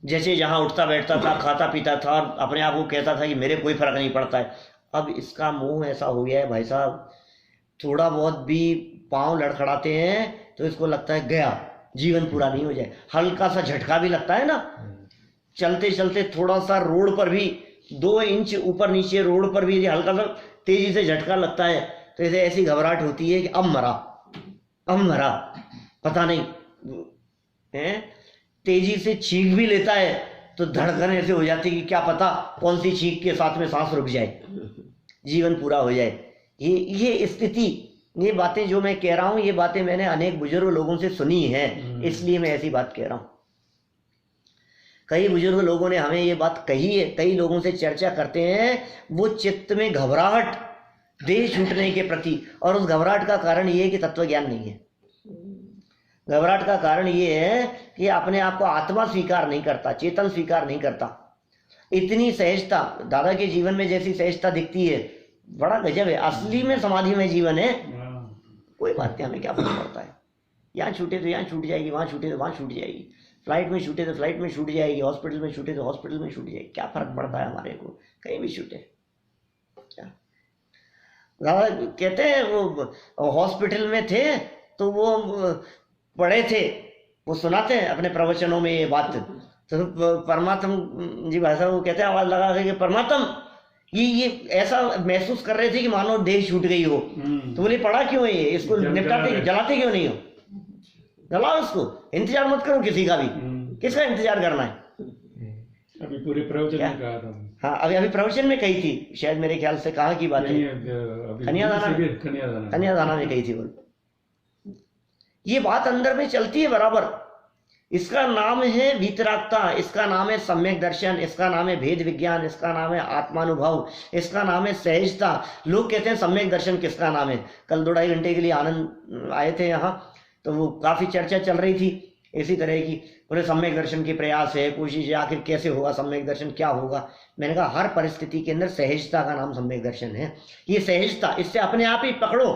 जैसे जहां उठता बैठता था, खाता पीता था, और अपने आप को कहता था कि मेरे कोई फर्क नहीं पड़ता है। अब इसका मोह ऐसा हो गया है भाई साहब, थोड़ा बहुत भी पांव लड़खड़ाते हैं तो इसको लगता है गया, जीवन पूरा नहीं हो जाए। हल्का सा झटका भी लगता है ना, चलते चलते थोड़ा सा रोड पर भी 2 इंच ऊपर नीचे रोड पर भी हल्का सा तेजी से झटका लगता है, तो इसे ऐसी घबराहट होती है कि अब मरा, पता नहीं है। तेजी से चीख भी लेता है तो धड़कन ऐसे हो जाती है कि क्या पता कौन सी चीख के साथ में सांस रुक जाए, जीवन पूरा हो जाए। ये स्थिति, ये बातें जो मैं कह रहा हूं, ये बातें मैंने अनेक बुजुर्ग लोगों से सुनी हैं, इसलिए मैं ऐसी बात कह रहा हूं। कई बुजुर्ग लोगों ने हमें ये बात कही है, कई लोगों से चर्चा करते हैं, वो चित्त में घबराहट देह छूटने के प्रति, और उस घबराहट का कारण ये है कि तत्व ज्ञान नहीं है। घबराहट का कारण ये है कि अपने आप को आत्मा स्वीकार नहीं करता, चेतन स्वीकार नहीं करता। इतनी सहजता दादा के जीवन में जैसी सहजता दिखती है, बड़ा गजब है। असली में समाधि में जीवन है। कोई बात नहीं, हमें क्या फर्क पड़ता है। यहाँ छूटे तो यहाँ छूट जाएगी, वहाँ छूटे तो वहाँ छूट जाएगी, फ्लाइट में छूटे तो फ्लाइट में छूट जाएगी, हॉस्पिटल में छूटे तो हॉस्पिटल में छूट जाएगी। क्या फर्क पड़ता है हमारे को, कहीं भी छूटे। क्या दादा कहते हैं, वो हॉस्पिटल में थे तो वो पढ़े थे, वो सुनाते हैं अपने प्रवचनों में ये बात। तो परमात्म जी भाई साहब वो कहते हैं आवाज लगा के, परमात्म ये ऐसा महसूस कर रहे थे कि मानो देह छूट गई हो। तो बोले पढ़ा क्यों है ये, इसको निपटाते जलाते क्यों नहीं हो, जलाओ इसको, इंतजार मत करो किसी का भी। किसका इंतजार करना है? अभी पूरे प्रवचन में कहा था। हाँ, अभी प्रवचन में कही थी, शायद मेरे ख्याल से कहा की बात है, कन्यादाना में कही थी। बोल ये बात अंदर में चलती है बराबर। इसका नाम है वीतरागता, इसका नाम है सम्यक दर्शन, इसका नाम है भेद विज्ञान, इसका नाम है आत्मानुभव, इसका नाम है सहजता। लोग कहते हैं सम्यक दर्शन किसका नाम है। कल 2-2.5 घंटे के लिए आनंद आए थे यहाँ, तो वो काफी चर्चा चल रही थी इसी तरह की। बोले सम्यक दर्शन के प्रयास है, कोशिश है, आखिर कैसे होगा सम्यक दर्शन, क्या होगा। मैंने कहा हर परिस्थिति के अंदर सहजता का नाम सम्यक दर्शन है। ये सहजता, इससे अपने आप ही पकड़ो,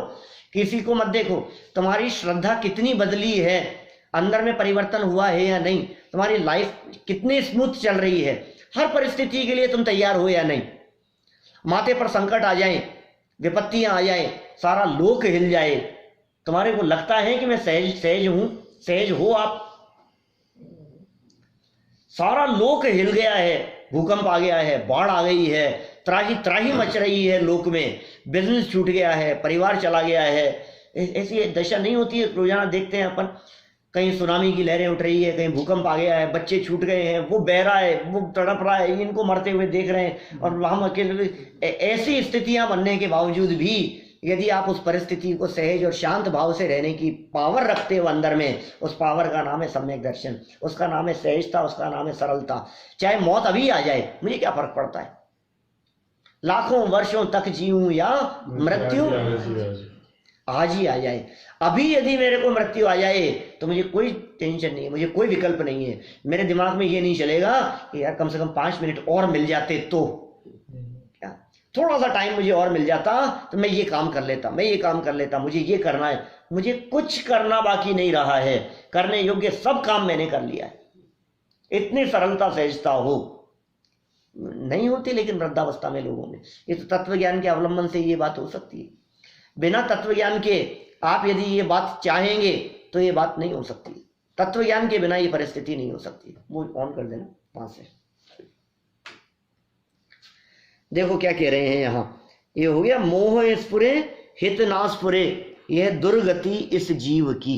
किसी को मत देखो। तुम्हारी श्रद्धा कितनी बदली है, अंदर में परिवर्तन हुआ है या नहीं, तुम्हारी लाइफ कितनी स्मूथ चल रही है, हर परिस्थिति के लिए तुम तैयार हो या नहीं। माथे पर संकट आ जाए, विपत्तियां आ जाए, सारा लोक हिल जाए, तुम्हारे को लगता है कि मैं सहज हूं? सहज हो आप? सारा लोक हिल गया है, भूकंप आ गया है, बाढ़ आ गई है, त्राही त्राही मच रही है लोक में, बिजनेस छूट गया है, परिवार चला गया है। ऐसी दशा नहीं होती है, रोजाना देखते हैं अपन, कहीं सुनामी की लहरें उठ रही है, कहीं भूकंप आ गया है, बच्चे छूट गए हैं, वो बह रहा है, वो तड़प रहा है, इनको मरते हुए देख रहे हैं, और हम अकेले। ऐसी स्थितियां बनने के बावजूद भी यदि आप उस परिस्थिति को सहज और शांत भाव से रहने की पावर रखते हो अंदर में, उस पावर का नाम है सम्यक दर्शन, उसका नाम है सहजता, उसका नाम है सरलता। चाहे मौत अभी आ जाए, मुझे क्या फर्क पड़ता है, लाखों वर्षों तक जीऊं या मृत्यु आज ही आ जाए। अभी यदि मेरे को मृत्यु आ जाए तो मुझे कोई टेंशन नहीं है, मुझे कोई विकल्प नहीं है। मेरे दिमाग में ये नहीं चलेगा कि यार कम से कम 5 मिनट और मिल जाते तो, क्या थोड़ा सा टाइम मुझे और मिल जाता तो मैं ये काम कर लेता, मैं ये काम कर लेता, मुझे ये करना है। मुझे कुछ करना बाकी नहीं रहा है, करने योग्य सब काम मैंने कर लिया है। इतनी सरलता सहजता हो नहीं होती लेकिन वृद्धावस्था में लोगों में। ये तो तत्व ज्ञान के अवलंबन से ये बात हो सकती है। बिना तत्व ज्ञान के आप यदि ये बात चाहेंगे तो ये बात नहीं हो सकती। तत्व ज्ञान के बिना ये परिस्थिति नहीं हो सकती। वो ऑन कर देना वहां से। देखो क्या कह रहे हैं यहां, ये हो गया मोह स्फुरे हित ना स्फुरे, यह दुर्गति इस जीव की।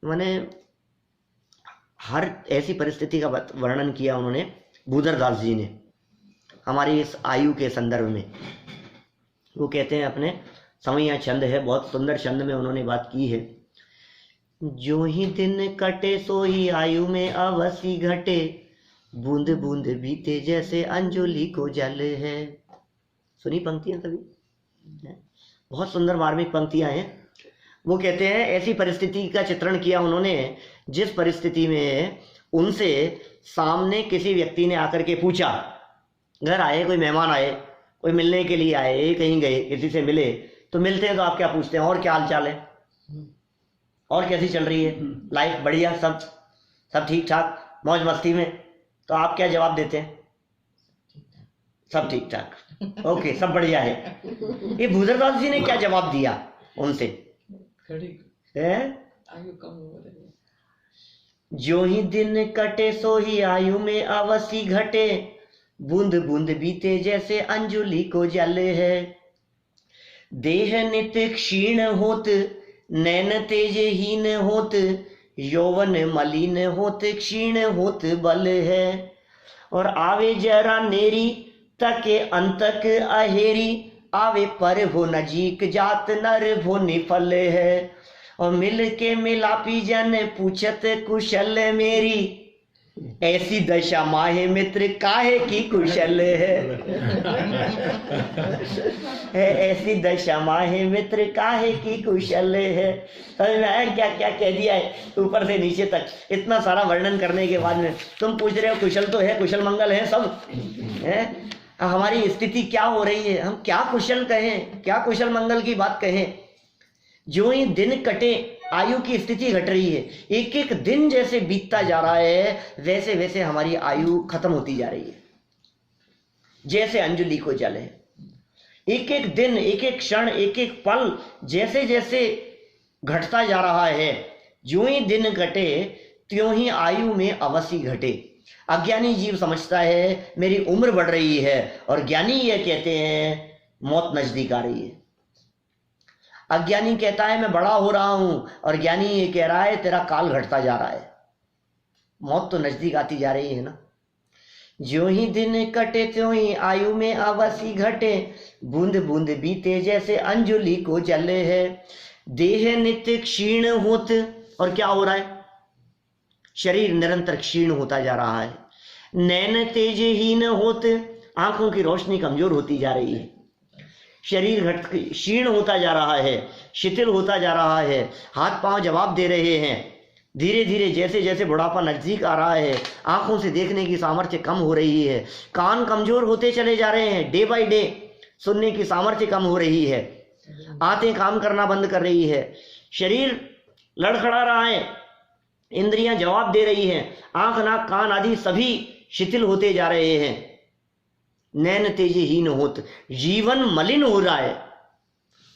मैंने हर ऐसी परिस्थिति का वर्णन किया उन्होंने, भूधरदास जी ने, हमारी इस आयु के संदर्भ में। वो कहते हैं अपने समैया छंद है, बहुत सुंदर छंद में उन्होंने बात की है। जो ही दिन कटे सो ही आयु में अवसी घटे, बूंद बूंद बीते जैसे अंजुलि को जल है। सुनी पंक्तियां कभी? बहुत सुंदर मार्मिक पंक्तियां हैं। वो कहते हैं ऐसी परिस्थिति का चित्रण किया उन्होंने जिस परिस्थिति में उनसे सामने किसी व्यक्ति ने आकर के पूछा, घर आए, कोई मेहमान आए, कोई मिलने के लिए आए, कहीं गए, किसी से मिले, तो मिलते हैं तो आप क्या पूछते हैं, और क्या हाल चाल है, और कैसी चल रही है लाइफ, बढ़िया, सब ठीक ठाक, मौज मस्ती में, तो आप क्या जवाब देते हैं? सब ठीक ठाक, ओके, सब बढ़िया है। ये भूधरदास जी ने क्या जवाब दिया उनसे? जो ही दिन कटे सो ही आयु में अवसी घटे, बूंद बूंद बीते जैसे अंजुलि को जल है। देह नित्य क्षीण होत, नैन तेजहीन होत, यौवन मलिन होत, क्षीण होत बल है। और आवे जरा नेरी तके अंतक अहेरी, आवे पर हो नजीक जात नर भो निफल है। और मिल के मिलापी जन पूछत कुशल मेरी, ऐसी दशा माहे मित्र काहे की कुशल है। ऐसी दशा माहे मित्र काहे की कुशल है। समझ में आया क्या क्या कह दिया है ऊपर से नीचे तक। इतना सारा वर्णन करने के बाद में तुम पूछ रहे हो कुशल तो है, कुशल मंगल है सब है। हमारी स्थिति क्या हो रही है, हम क्या कुशल कहें, क्या कुशल मंगल की बात कहें। जो ही दिन कटे आयु की स्थिति घट रही है। एक एक दिन जैसे बीतता जा रहा है वैसे वैसे हमारी आयु खत्म होती जा रही है, जैसे अंजलि को जल है। एक एक दिन, एक एक क्षण, एक एक पल जैसे जैसे घटता जा रहा है। जो ही दिन घटे त्यों ही आयु में अवश्य घटे। अज्ञानी जीव समझता है मेरी उम्र बढ़ रही है, और ज्ञानी ये कहते हैं मौत नजदीक आ रही है। अज्ञानी कहता है मैं बड़ा हो रहा हूं, और ज्ञानी ये कह रहा है तेरा काल घटता जा रहा है, मौत तो नजदीक आती जा रही है ना। जो ही दिन कटे त्यों ही आयु में अवश्य घटे। बूंद बूंद बीते जैसे अंजुलि को जले है। देह नित्य क्षीण होत, और क्या हो रहा है, शरीर निरंतर क्षीण होता जा रहा है। नैन तेजहीन होत, आंखों की रोशनी कमजोर होती जा रही है। शरीर क्षीण होता जा रहा है, शिथिल होता जा रहा है। हाथ पांव जवाब दे रहे हैं। धीरे धीरे जैसे जैसे बुढ़ापा नजदीक आ रहा है, आंखों से देखने की सामर्थ्य कम हो रही है। कान कमजोर होते चले जा रहे हैं, डे बाय डे सुनने की सामर्थ्य कम हो रही है। आंखें काम करना बंद कर रही है। शरीर लड़खड़ा रहा है, इंद्रियां जवाब दे रही हैं। आंख नाक कान आदि सभी शिथिल होते जा रहे हैं। नैन तेजहीन होत, जीवन मलिन हो रहा है।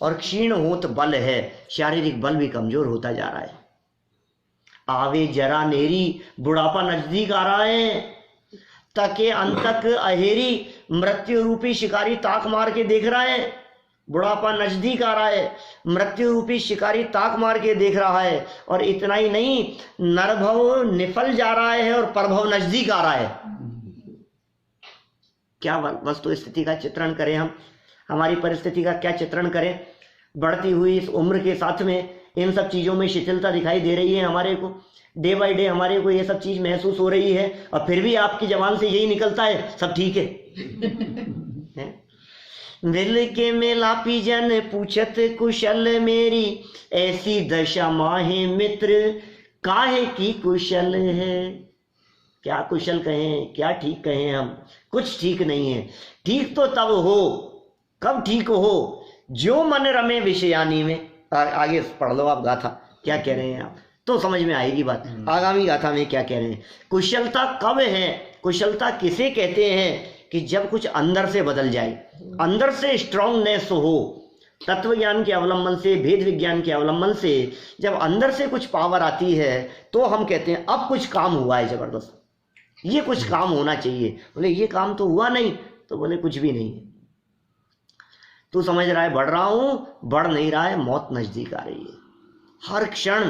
और क्षीण होत बल है, शारीरिक बल भी कमजोर होता जा रहा है। आवे जरा नेरी, बुढ़ापा नजदीक आ रहा है। तके अंतक अहेरी, मृत्यु रूपी शिकारी ताक मार के देख रहा है। बुढ़ापा नजदीक आ रहा है, मृत्यु रूपी शिकारी ताक मार के देख रहा है। और इतना ही नहीं, नरभव निफल जा रहा है और परभव नजदीक आ रहा है। क्या वस्तु स्थिति का चित्रण करें हम, हमारी परिस्थिति का क्या चित्रण करें। बढ़ती हुई इस उम्र के साथ में इन सब चीज़ों में शिथिलता दिखाई दे रही है हमारे को। डे बाय डे हमारे को ये सब चीज़ महसूस हो रही है, और फिर भी आपकी जबान से यही निकलता है सब ठीक है। दिल के मेलापी जन पूछत कुशल मेरी, ऐसी दशा माहे मित्र काहे की कुशल है। क्या कुशल कहें, क्या ठीक कहें हम, कुछ ठीक नहीं है। ठीक तो तब हो, कब ठीक हो, जो मन रमे विषयानी में। आगे पढ़ लो आप गाथा, क्या कह रहे हैं आप, तो समझ में आएगी बात। आगामी गाथा में क्या कह रहे हैं। कुशलता कब है, कुशलता किसे कहते हैं, कि जब कुछ अंदर से बदल जाए, अंदर से स्ट्रांगनेस हो। तत्व ज्ञान के अवलंबन से, भेद विज्ञान के अवलंबन से जब अंदर से कुछ पावर आती है, तो हम कहते हैं अब कुछ काम हुआ है जबरदस्त, ये कुछ काम होना चाहिए। बोले ये काम तो हुआ नहीं, तो बोले कुछ भी नहीं है। तू समझ रहा है बढ़ रहा हूं, बढ़ नहीं रहा है, मौत नजदीक आ रही है। हर क्षण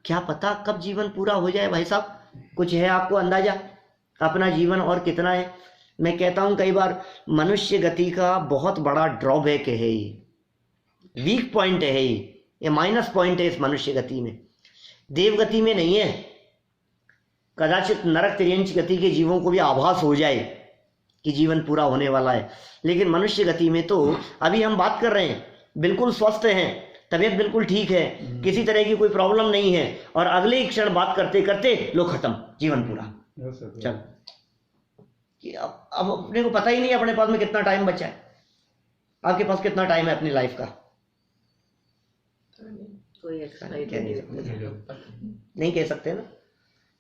क्या पता कब जीवन पूरा हो जाए। भाई साहब, कुछ है आपको अंदाजा अपना जीवन और कितना है। मैं कहता हूं कई बार, मनुष्य गति का बहुत बड़ा ड्रॉबैक है, ये वीक पॉइंट है, ये माइनस पॉइंट है इस मनुष्य गति में। देव गति में नहीं है। कदाचित नरक तिर्यंच गति के जीवों को भी आभास हो जाए कि जीवन पूरा होने वाला है, लेकिन मनुष्य गति में तो अभी हम बात कर रहे हैं, बिल्कुल स्वस्थ हैं, तबीयत बिल्कुल ठीक है, किसी तरह की कोई प्रॉब्लम नहीं है, और अगले ही क्षण बात करते करते लो खत्म, जीवन पूरा। चल कि अब अपने को पता ही नहीं अपने पास में कितना टाइम बचा है। आपके पास कितना टाइम है अपनी लाइफ का, नहीं कह सकते ना।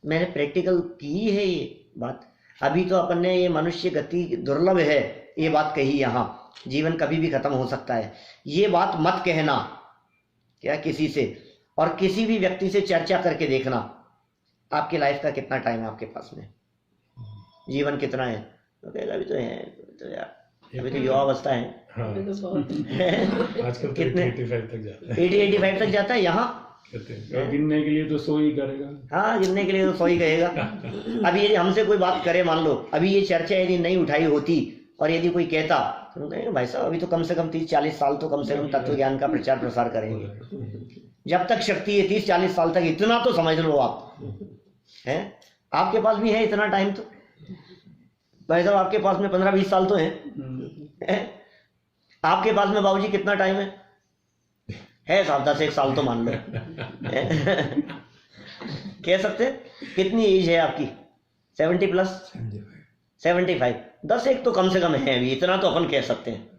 मैंने प्रैक्टिकल की है ये बात। अभी तो अपन ने ये मनुष्य गति दुर्लभ है ये बात कही, यहाँ जीवन कभी भी खत्म हो सकता है, ये बात मत कहना क्या किसी से, और किसी भी व्यक्ति से चर्चा करके देखना आपकी लाइफ का कितना टाइम है आपके पास में, जीवन कितना है। तो कहेगा अभी तो है, तो यार अभी तो युवा अवस्था है। हाँ। आजकल कितने 85 तक जाता है, 80-85 तक जाता है यहाँ। गिनने के लिए तो 100 ही करेगा। हाँ, गिनने के लिए तो 100 ही कहेगा। अभी यदि हमसे कोई बात करे, मान लो अभी ये चर्चा यदि नहीं उठाई होती और यदि कोई कहता, तो कहेंगे भाई साहब अभी तो कम से कम 30-40 साल तो कम से कम तत्व ज्ञान का प्रचार प्रसार करेंगे। जब तक शक्ति है 30-40 साल तक इतना तो समझ लो आप, हैं। आपके पास भी है इतना टाइम तो भाई साहब, आपके पास में 15-20 साल तो है। आपके पास में बाबूजी कितना टाइम है साहब 10-1 साल तो मान लो। कह सकते कितनी एज है आपकी? 70 प्लस 75। 10-1 तो कम से कम है, अभी इतना तो अपन कह सकते हैं।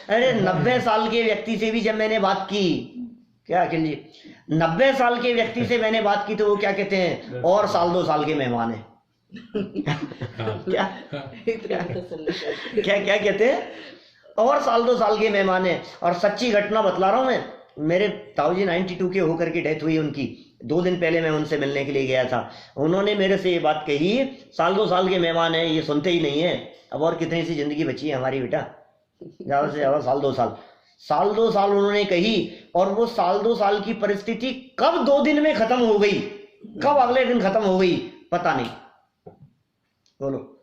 अरे 90 साल के व्यक्ति से भी जब मैंने बात की, क्या अखिल जी, 90 साल के व्यक्ति से मैंने बात की तो वो क्या कहते हैं, और साल 2 साल के मेहमान है। क्या क्या क्या कहते हैं, और साल 2 साल के मेहमान है। और सच्ची घटना बतला रहा हूं मैं, मेरे ताऊजी 92 के होकर की डेथ हुई उनकी, 2 दिन पहले मैं उनसे मिलने के लिए गया था। उन्होंने मेरे से ये बात कही, साल 2 साल के मेहमान है, ये सुनते ही नहीं है। अब और कितनी सी जिंदगी बची है हमारी बेटा, ज्यादा से ज्यादा साल 2 साल। साल 2 साल उन्होंने कही, और वो साल 2 साल की परिस्थिति कब 2 दिन में खत्म हो गई, कब अगले दिन खत्म हो गई, पता नहीं। बोलो,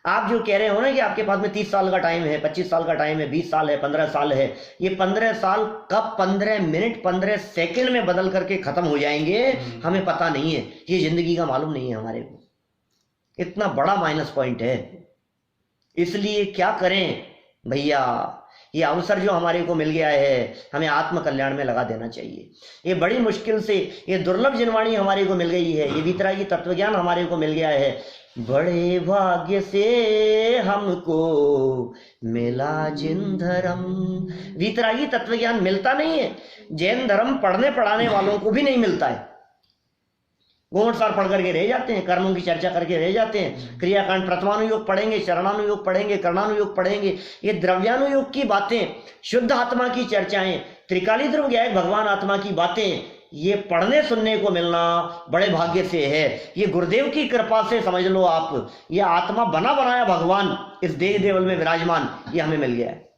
आप जो कह रहे हो ना कि आपके पास में 30 साल का टाइम है, 25 साल का टाइम है, 20 साल है, 15 साल है, ये 15 साल कब 15 मिनट 15 सेकंड में बदल करके खत्म हो जाएंगे हमें पता नहीं है। ये जिंदगी का मालूम नहीं है हमारे को, इतना बड़ा माइनस पॉइंट है। इसलिए क्या करें भैया, ये अवसर जो हमारे को मिल गया है हमें आत्म कल्याण में लगा देना चाहिए। ये बड़ी मुश्किल से ये दुर्लभ जिनवाणी हमारे को मिल गई है, ये वीतरागी तत्व ज्ञान हमारे को मिल गया है। बड़े भाग्य से हमको मिला जिन धर्म। वीतरागी तत्व ज्ञान मिलता नहीं है, जैन धर्म पढ़ने पढ़ाने वालों को भी नहीं मिलता है। गोंड सार पढ़ करके रह जाते हैं, कर्मों की चर्चा करके रह जाते हैं। क्रियाकांड प्रथमानुयोग पढ़ेंगे, चरणानुयोग पढ़ेंगे, कर्णानुयोग पढ़ेंगे, ये द्रव्यानुयोग की बातें, शुद्ध आत्मा की चर्चाएं, त्रिकाली ध्रुव ज्ञायक भगवान आत्मा की बातें, ये पढ़ने सुनने को मिलना बड़े भाग्य से है। ये गुरुदेव की कृपा से समझ लो आप, ये आत्मा बना बनाया भगवान इस देह देवल में विराजमान, ये हमें मिल गया है।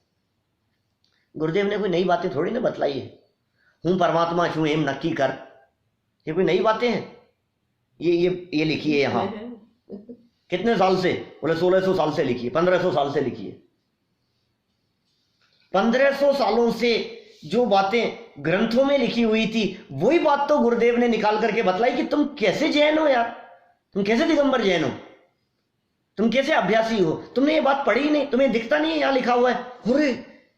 गुरुदेव ने कोई नई बातें थोड़ी ना बतलाई है, हूं परमात्मा छू एम नक्की कर, ये कोई नई बातें हैं। ये लिखी है यहाँ कितने साल से, बोले 1600 साल से लिखी है, 1500 साल से लिखी है। 1500 सालों से जो बातें ग्रंथों में लिखी हुई थी, वही बात तो गुरुदेव ने निकाल करके बतलाई कि तुम कैसे जैन हो यार, तुम कैसे दिगंबर जैन हो, तुम कैसे अभ्यासी हो, तुमने ये बात पढ़ी ही नहीं, तुम्हें दिखता नहीं है यहाँ लिखा हुआ है। अरे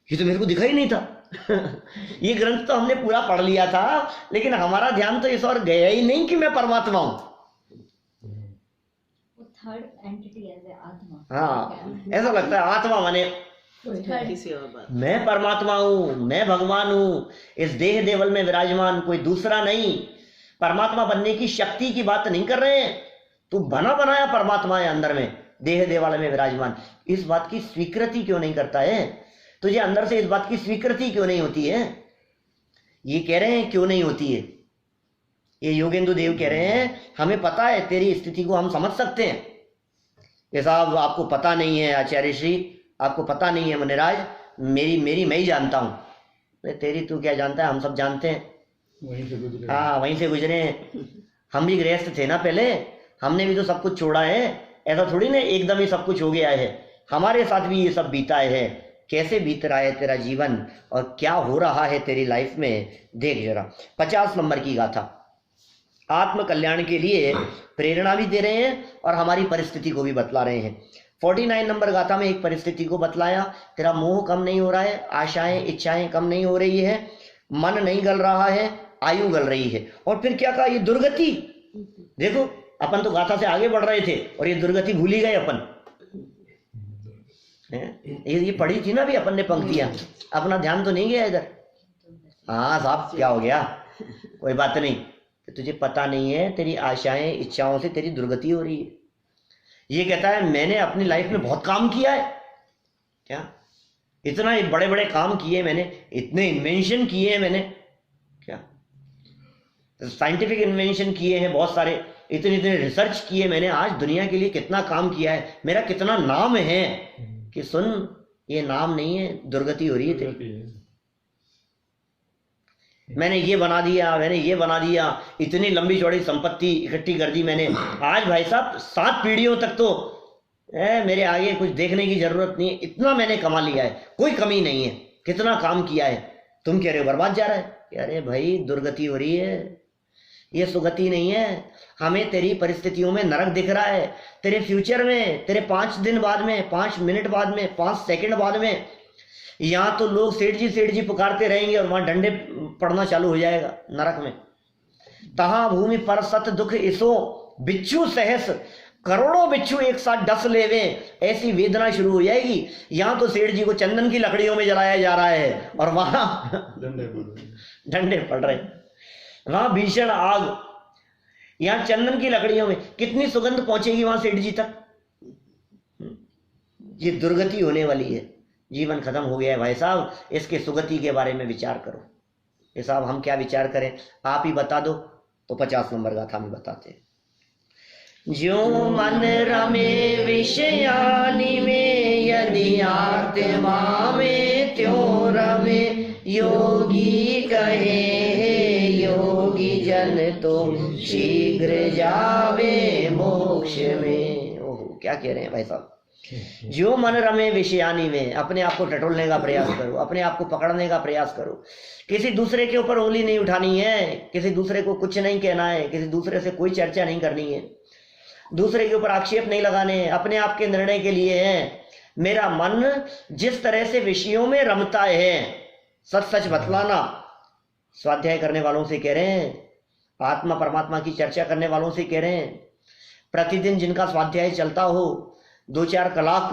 ये तो मेरे को दिखा ही नहीं था। ये ग्रंथ तो हमने पूरा पढ़ लिया था, लेकिन हमारा ध्यान तो इस और गया ही नहीं कि मैं परमात्मा हूं। थर्ड एंटिटी है आत्मा। हाँ, ऐसा लगता है आत्मा माने मैं परमात्मा हूं, मैं भगवान हूं, इस देह देवल में विराजमान, कोई दूसरा नहीं। परमात्मा बनने की शक्ति की बात नहीं कर रहे हैं, तू बना बनाया परमात्मा है अंदर में, देह देवल में विराजमान। इस बात की स्वीकृति क्यों नहीं करता है तुझे, अंदर से इस बात की स्वीकृति क्यों नहीं होती है? ये कह रहे हैं क्यों नहीं होती है, ये योगेंदु देव कह रहे हैं हमें पता है, तेरी स्थिति को हम समझ सकते हैं। ये साहब आपको पता नहीं है आचार्य श्री, आपको पता नहीं है मुनिराज, मेरी मैं ही जानता हूं। तेरी तू क्या जानता है, हम सब जानते हैं, वहीं से गुजरे। हाँ वहीं से गुजरे हैं। हम भी गृहस्थ थे ना पहले, हमने भी तो सब कुछ छोड़ा है, ऐसा थोड़ी ना एकदम ही सब कुछ हो गया है। हमारे साथ भी ये सब बीता है। कैसे बीत रहा है तेरा जीवन और क्या हो रहा है तेरी लाइफ में, देख जरा। 50 नंबर की गाथा, आत्म कल्याण के लिए प्रेरणा भी दे रहे हैं और हमारी परिस्थिति को भी बतला रहे हैं। 49 नंबर गाथा में एक परिस्थिति को बतलाया, तेरा मोह कम नहीं हो रहा है, आशाएं इच्छाएं कम नहीं हो रही है, मन नहीं गल रहा है, आयु गल रही है। और फिर क्या कहा, ये दुर्गति, देखो अपन तो गाथा से आगे बढ़ रहे थे और ये दुर्गति भूल ही गए अपन। ये पढ़ी थी ना भी अपन ने पंक्तियां, अपना ध्यान तो नहीं गया इधर। हाँ साहब क्या हो गया, कोई बात नहीं, तुझे पता नहीं है तेरी आशाएं इच्छाओं से तेरी दुर्गति हो रही है। ये कहता है मैंने अपनी लाइफ में बहुत काम किया है, क्या इतना बड़े बड़े काम किए मैंने, इतने इन्वेंशन किए हैं मैंने, क्या साइंटिफिक इन्वेंशन किए हैं बहुत सारे, इतने इतने रिसर्च किए मैंने, आज दुनिया के लिए कितना काम किया है, मेरा कितना नाम है कि सुन ये नाम नहीं है, दुर्गति हो रही है तेरी। मैंने ये बना दिया, मैंने ये बना दिया, इतनी लंबी चौड़ी संपत्ति इकट्ठी कर दी मैंने, आज भाई साहब 7 पीढ़ियों तक तो मेरे आगे कुछ देखने की जरूरत नहीं है, इतना मैंने कमा लिया है, कोई कमी नहीं है, कितना काम किया है। तुम कह रहे हो बर्बाद जा रहा है, अरे भाई दुर्गति हो रही है, ये सुगति नहीं है। हमें तेरी परिस्थितियों में नरक दिख रहा है, तेरे फ्यूचर में, तेरे 5 दिन बाद में, 5 मिनट बाद में, 5 सेकंड बाद में। यहाँ तो लोग सेठ जी पुकारते रहेंगे और वहां डंडे पड़ना चालू हो जाएगा नरक में। तहां भूमि पर सत दुख इसो बिच्छू सहस, करोड़ों बिच्छू एक साथ डस लेवे, ऐसी वेदना शुरू हो जाएगी। यहाँ तो सेठ जी को चंदन की लकड़ियों में जलाया जा रहा है और वहां डंडे पड़ रहे, वहां भीषण आग, यहाँ चंदन की लकड़ियों में कितनी सुगंध पहुंचेगी वहां सेठ जी तक। ये दुर्गति होने वाली है, जीवन खत्म हो गया है भाई साहब। इसके सुगति के बारे में विचार करो। ये साहब हम क्या विचार करें, आप ही बता दो। तो 50 नंबर गाथा में बताते हैं, ज्यों मन रमे विषयानि में, यदि आत्मा में त्यों रमे, योगी कहे योगी जन तो शीघ्र जावे मोक्ष में। ओहो, क्या कह रहे हैं भाई साहब। जो मन रमे विषयानी में, अपने आप को टटोलने का प्रयास करो, अपने आप को पकड़ने का प्रयास करो। किसी दूसरे के ऊपर उंगली नहीं उठानी है, किसी दूसरे को कुछ नहीं कहना है, किसी दूसरे से कोई चर्चा नहीं करनी है, दूसरे के ऊपर आक्षेप नहीं लगाने हैं, अपने आप के निर्णय के लिए है। मेरा मन जिस तरह से विषयों में रमता है, सच सच बतलाना। स्वाध्याय करने वालों से कह रहे हैं, आत्मा परमात्मा की चर्चा करने वालों से कह रहे हैं, प्रतिदिन जिनका स्वाध्याय चलता हो, 2-4 कलाक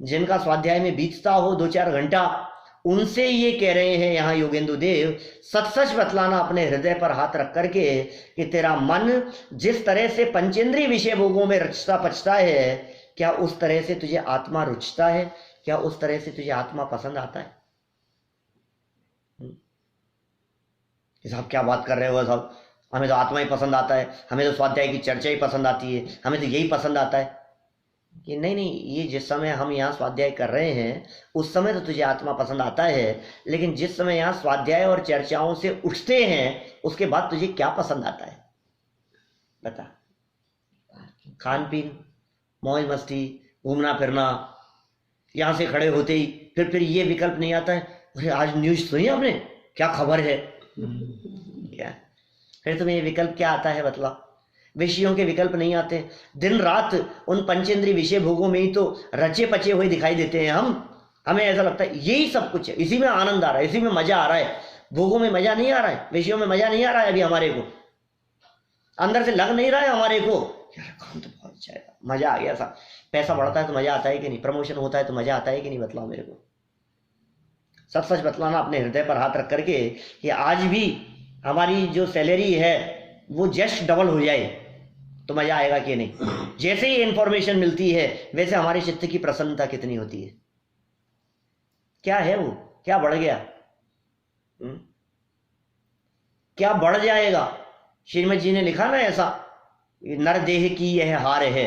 जिनका स्वाध्याय में बीतता हो, 2-4 घंटा, उनसे ये कह रहे हैं यहाँ योगेंदु देव, सच सच बतलाना अपने हृदय पर हाथ रख करके कि तेरा मन जिस तरह से पंचेंद्रीय विषय भोगों में रचता पचता है, क्या उस तरह से तुझे आत्मा रुचता है? क्या उस तरह से तुझे आत्मा पसंद आता है? साहब क्या बात कर रहे हो साहब, हमें तो आत्मा ही पसंद आता है, हमें तो स्वाध्याय की चर्चा ही पसंद आती है, हमें तो यही पसंद आता है। कि नहीं, ये जिस समय हम यहाँ स्वाध्याय कर रहे हैं उस समय तो तुझे आत्मा पसंद आता है, लेकिन जिस समय यहाँ स्वाध्याय और चर्चाओं से उठते हैं उसके बाद तुझे क्या पसंद आता है बता। खान पीन, मौज मस्ती, घूमना फिरना, यहाँ से खड़े होते ही फिर ये विकल्प नहीं आता है, अरे आज न्यूज सुनी आपने, क्या खबर है, क्या फिर तुम्हें ये विकल्प क्या आता है बतला। विषयों के विकल्प नहीं आते। दिन रात उन पंचेंद्रीय विषय भोगों में ही तो रचे पचे हुए दिखाई देते हैं हमें ऐसा लगता है यही सब कुछ है, इसी में आनंद आ रहा है, इसी में मजा आ रहा है। भोगों में मजा नहीं आ रहा है, विषयों में मजा नहीं आ रहा है। अभी हमारे को अंदर से लग नहीं रहा है हमारे को, यार काम तो बहुत अच्छा है, मजा आ गया सा। पैसा बढ़ता है तो मजा आता है कि नहीं, प्रमोशन होता है तो मजा आता है कि नहीं, बतलाओ मेरे को। सच सच बतलाना अपने हृदय पर हाथ रख करके कि आज भी हमारी जो सैलरी है वो जस्ट डबल हो जाए तो मजा आएगा कि नहीं। जैसे ही इंफॉर्मेशन मिलती है वैसे हमारे चित्त की प्रसन्नता कितनी होती है। क्या है वो, क्या बढ़ गया, क्या बढ़ जाएगा। श्रीमद जी ने लिखा ना ऐसा, नर देह की यह हार है,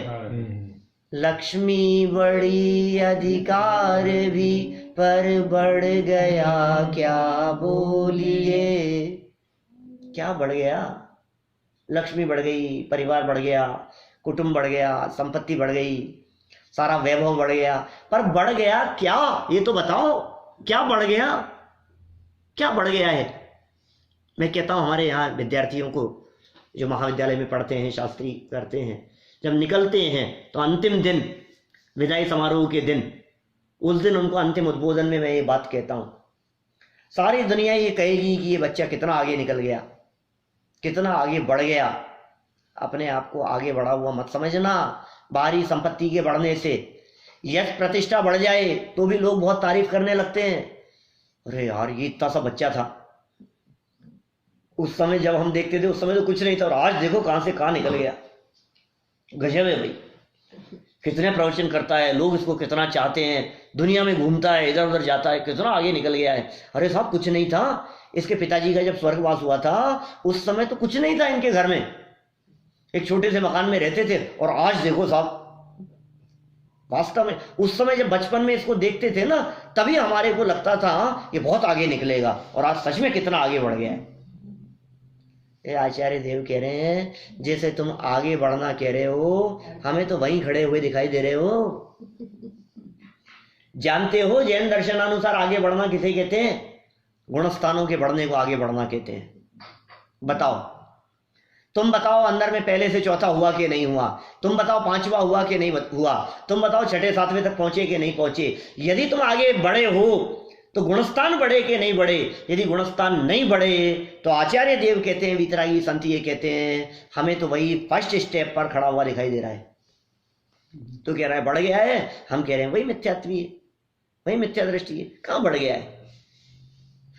लक्ष्मी बड़ी अधिकार भी पर बढ़ गया क्या बोलिए। क्या बढ़ गया, लक्ष्मी बढ़ गई, परिवार बढ़ गया, कुटुंब बढ़ गया, संपत्ति बढ़ गई, सारा वैभव बढ़ गया, पर बढ़ गया क्या ये तो बताओ, क्या बढ़ गया, क्या बढ़ गया है। मैं कहता हूं हमारे यहाँ विद्यार्थियों को जो महाविद्यालय में पढ़ते हैं, शास्त्री करते हैं, जब निकलते हैं तो अंतिम दिन, विदाई समारोह के दिन, उस दिन उनको अंतिम उद्बोधन में मैं ये बात कहता हूं, सारी दुनिया ये कहेगी कि ये बच्चा कितना आगे निकल गया, कितना आगे बढ़ गया। अपने आप को आगे बढ़ा हुआ मत समझना। बाहरी संपत्ति के बढ़ने से यश प्रतिष्ठा बढ़ जाए तो भी लोग बहुत तारीफ करने लगते हैं, अरे यार ये इतना सा बच्चा था, उस समय जब हम देखते थे उस समय तो कुछ नहीं था, और आज देखो कहां से कहां निकल गया। गजब है भाई, कितने प्रवचन करता है, लोग इसको कितना चाहते हैं, दुनिया में घूमता है, इधर उधर जाता है, कितना आगे निकल गया है। अरे साहब कुछ नहीं था, इसके पिताजी का जब स्वर्गवास हुआ था उस समय तो कुछ नहीं था इनके घर में, एक छोटे से मकान में रहते थे, और आज देखो साहब, वास्तव में उस समय जब बचपन में इसको देखते थे ना तभी हमारे को लगता था ये बहुत आगे निकलेगा, और आज सच में कितना आगे बढ़ गया है। ये आचार्य देव कह रहे हैं जैसे तुम आगे बढ़ना कह रहे हो, हमें तो वहीं खड़े हुए दिखाई दे रहे हो। जानते हो जैन दर्शनानुसार आगे बढ़ना किसे कहते हैं? गुणस्थानों के बढ़ने को आगे बढ़ना कहते हैं। बताओ, तुम बताओ अंदर में पहले से चौथा हुआ कि नहीं हुआ, तुम बताओ पांचवा हुआ कि नहीं हुआ, तुम बताओ छठे सातवें तक पहुंचे कि नहीं पहुंचे। यदि तुम आगे बढ़े हो तो गुणस्थान बढ़े कि नहीं बढ़े। यदि गुणस्थान नहीं बढ़े तो आचार्य देव कहते हैं, वीतरागी संत ये कहते हैं, हमें तो वही फर्स्ट स्टेप पर खड़ा हुआ दिखाई दे रहा है। तो कह रहा है बढ़ गया है, हम कह रहे हैं वही मिथ्यात्वी है, वही मिथ्या दृष्टि है। कहाँ बढ़ गया है?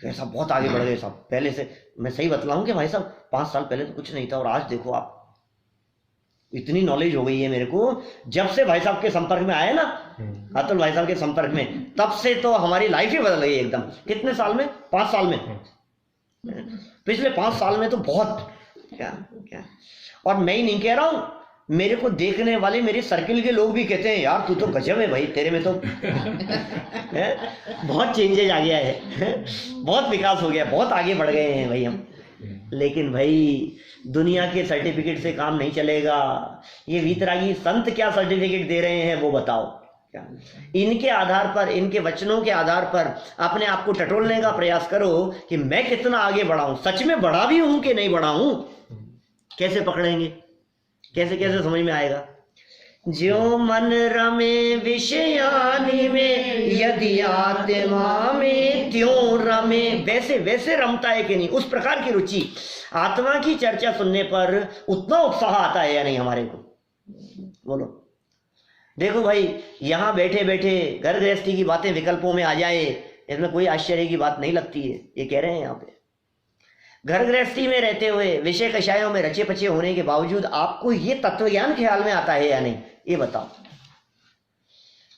फिर साहब बहुत आगे बढ़ गए साहब। पहले से मैं सही बतलाऊं कि भाई साहब 5 साल पहले तो कुछ नहीं था और आज देखो आप, इतनी नॉलेज हो गई है मेरे को जब से भाई साहब के संपर्क में आए ना, अतुल भाई साहब के संपर्क में, तब से तो हमारी लाइफ ही बदल गई एकदम। कितने साल में? 5 साल में। पिछले 5 साल में तो बहुत क्या। और मैं ही नहीं कह रहा हूं, मेरे को देखने वाले मेरे सर्किल के लोग भी कहते हैं यार तू तो गजब है भाई, तेरे में तो बहुत चेंजेज आ गया है, बहुत विकास हो गया, बहुत आगे बढ़ गए हैं भाई हम। लेकिन भाई दुनिया के सर्टिफिकेट से काम नहीं चलेगा। ये वीतरागी संत क्या सर्टिफिकेट दे रहे हैं वो बताओ। क्या इनके आधार पर, इनके वचनों के आधार पर अपने आप को टटोलने का प्रयास करो कि मैं कितना आगे बढ़ा हूं, सच में बढ़ा भी हूं कि नहीं बढ़ा हूं। कैसे पकड़ेंगे? कैसे कैसे समझ में आएगा? ज्यो मन रमे विषयानि में, यदि आत्मा में त्यों रमे। वैसे वैसे रमता है कि नहीं, उस प्रकार की रुचि। आत्मा की चर्चा सुनने पर उतना उत्साह आता है या नहीं हमारे को? बोलो। देखो भाई, यहां बैठे बैठे घर गृहस्थी की बातें विकल्पों में आ जाए, इसमें कोई आश्चर्य की बात नहीं लगती है। ये कह रहे हैं यहाँ पे, घर गृहस्थी में रहते हुए विषय कषायों में रचे पचे होने के बावजूद आपको ये तत्व ज्ञान ख्याल में आता है या नहीं, ये बताओ।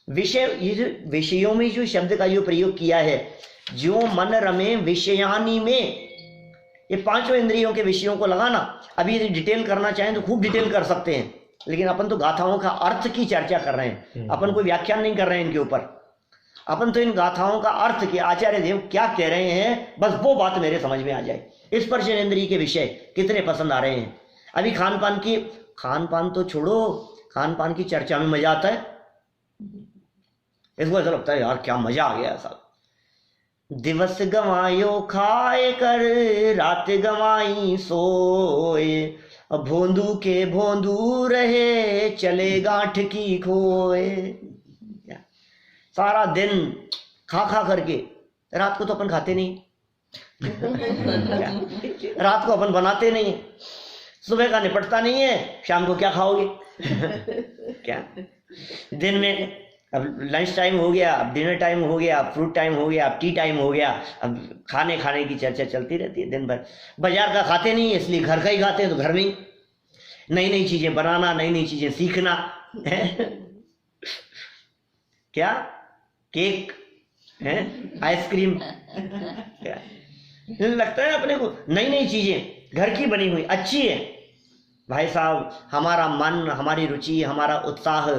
विषय, ये जो विषयों में जो शब्द का जो प्रयोग किया है, जो मन रमे विषयानी में, ये 5 इंद्रियों के विषयों को लगाना। अभी यदि डिटेल करना चाहें तो खूब डिटेल कर सकते हैं, लेकिन अपन तो गाथाओं का अर्थ की चर्चा कर रहे हैं, अपन कोई व्याख्यान नहीं कर रहे हैं इनके ऊपर। अपन तो इन गाथाओं का अर्थ के आचार्य देव क्या कह रहे हैं, बस वो बात मेरे समझ में आ जाए। स्पर्शेंद्रिय के विषय कितने पसंद आ रहे हैं। अभी खान पान तो छोड़ो, खान पान की चर्चा में मजा आता है। इसको ऐसा लगता है यार क्या मजा आ गया साहब। दिवस गंवायो खाए कर, रात गंवाई सोए, अब भोंदू के भोंदू रहे, चले गांठ की खोए। सारा दिन खा करके, रात को तो अपन खाते नहीं, रात को अपन बनाते नहीं है, सुबह का निपटता नहीं है, शाम को क्या खाओगे? क्या दिन में अब लंच टाइम हो गया, अब डिनर टाइम हो गया, अब फ्रूट टाइम हो गया, अब टी टाइम हो गया, अब खाने की चर्चा चलती रहती है दिन भर। बाजार का खाते नहीं है इसलिए घर का ही खाते हैं, तो घर में ही नई नई चीजें बनाना, नई नई चीजें सीखना है। क्या केक है, आइसक्रीम, क्या लगता है अपने को नई नई चीजें घर की बनी हुई अच्छी है। भाई साहब, हमारा मन, हमारी रुचि, हमारा उत्साह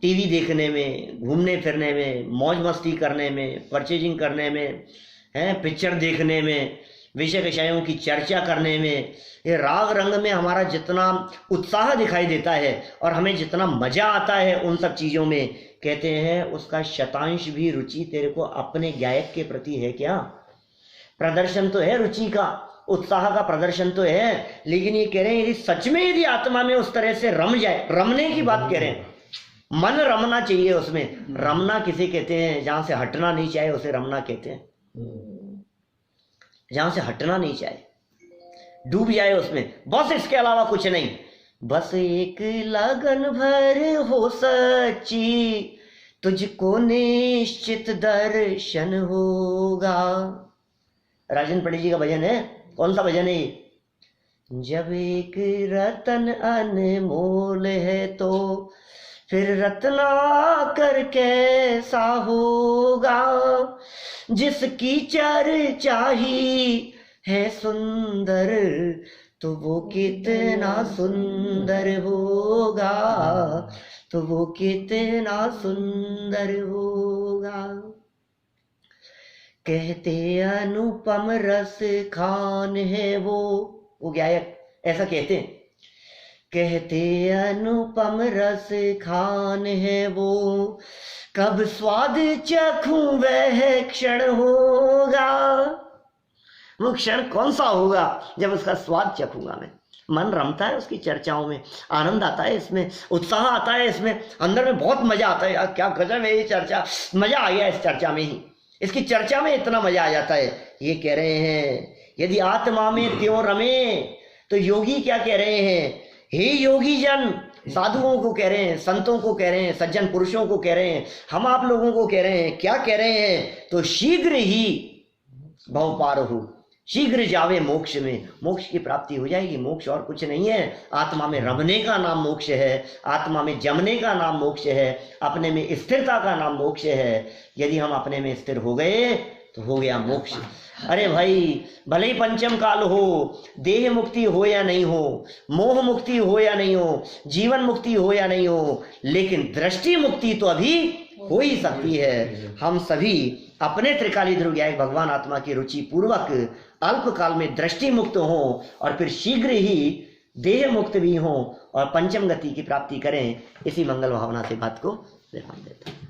टीवी देखने में, घूमने फिरने में, मौज मस्ती करने में, परचेजिंग करने में, पिक्चर देखने में, विषय विषयों की चर्चा करने में, ये राग रंग में हमारा जितना उत्साह दिखाई देता है और हमें जितना मजा आता है उन सब चीजों में, कहते हैं उसका शतांश भी रुचि तेरे को अपने गायक के प्रति है क्या? प्रदर्शन तो है रुचि का, उत्साह का प्रदर्शन तो है, लेकिन ये कह रहे हैं यदि सच में यदि आत्मा में उस तरह से रम जाए, रमने की बात कह रहे हैं, मन रमना चाहिए उसमें। रमना किसे कहते हैं? जहां से हटना नहीं चाहे उसे रमना कहते हैं। जहां से हटना नहीं चाहे, डूब जाए उसमें, बस इसके अलावा कुछ नहीं, बस एक लगन भर हो सच्ची, तुझको निश्चित दर्शन होगा। राजन पंडित जी का भजन है। कौन सा भजन है ये? जब एक रतन अनमोल है तो फिर रत्ना कर कैसा होगा, जिसकी चर्चा ही है सुंदर तो वो कितना सुंदर होगा, तो वो कितना सुंदर होगा। कहते अनुपम रस खान है वो गायक ऐसा कहते हैं, कहते अनुपम रस खान है वो, कब स्वाद चखूं वह क्षण होगा। वो क्षण कौन सा होगा जब उसका स्वाद चखूंगा मैं। मन रमता है उसकी चर्चाओं में, आनंद आता है इसमें, उत्साह आता है इसमें, अंदर में बहुत मजा आता है। यार क्या गजब है ये चर्चा, मजा आ गया इस चर्चा में ही, इसकी चर्चा में इतना मजा आ जाता है। ये कह रहे हैं यदि आत्मा में त्यों रमे, तो योगी क्या कह रहे हैं, हे योगी जन, साधुओं को कह रहे हैं, संतों को कह रहे हैं, सज्जन पुरुषों को कह रहे हैं, हम आप लोगों को कह रहे हैं, क्या कह रहे हैं, तो शीघ्र ही भव पार हो, शीघ्र जावे मोक्ष में, मोक्ष की प्राप्ति हो जाएगी। मोक्ष और कुछ नहीं है, आत्मा में रमने का नाम मोक्ष है, आत्मा में जमने का नाम मोक्ष है, अपने में स्थिरता का नाम मोक्ष है। यदि हम अपने में स्थिर हो गए तो हो गया मोक्ष। अरे भाई भले ही पंचम काल हो, देह मुक्ति हो या नहीं हो, मोह मुक्ति हो या नहीं हो, जीवन मुक्ति हो या नहीं हो, लेकिन दृष्टि मुक्ति तो अभी हो ही सकती है। हम सभी अपने त्रिकाली ध्रुव भगवान आत्मा की रुचि पूर्वक अल्प काल में दृष्टि मुक्त हो और फिर शीघ्र ही देह मुक्त भी हो और पंचम गति की प्राप्ति करें। इसी मंगल भावना से बात को विराम देते हैं।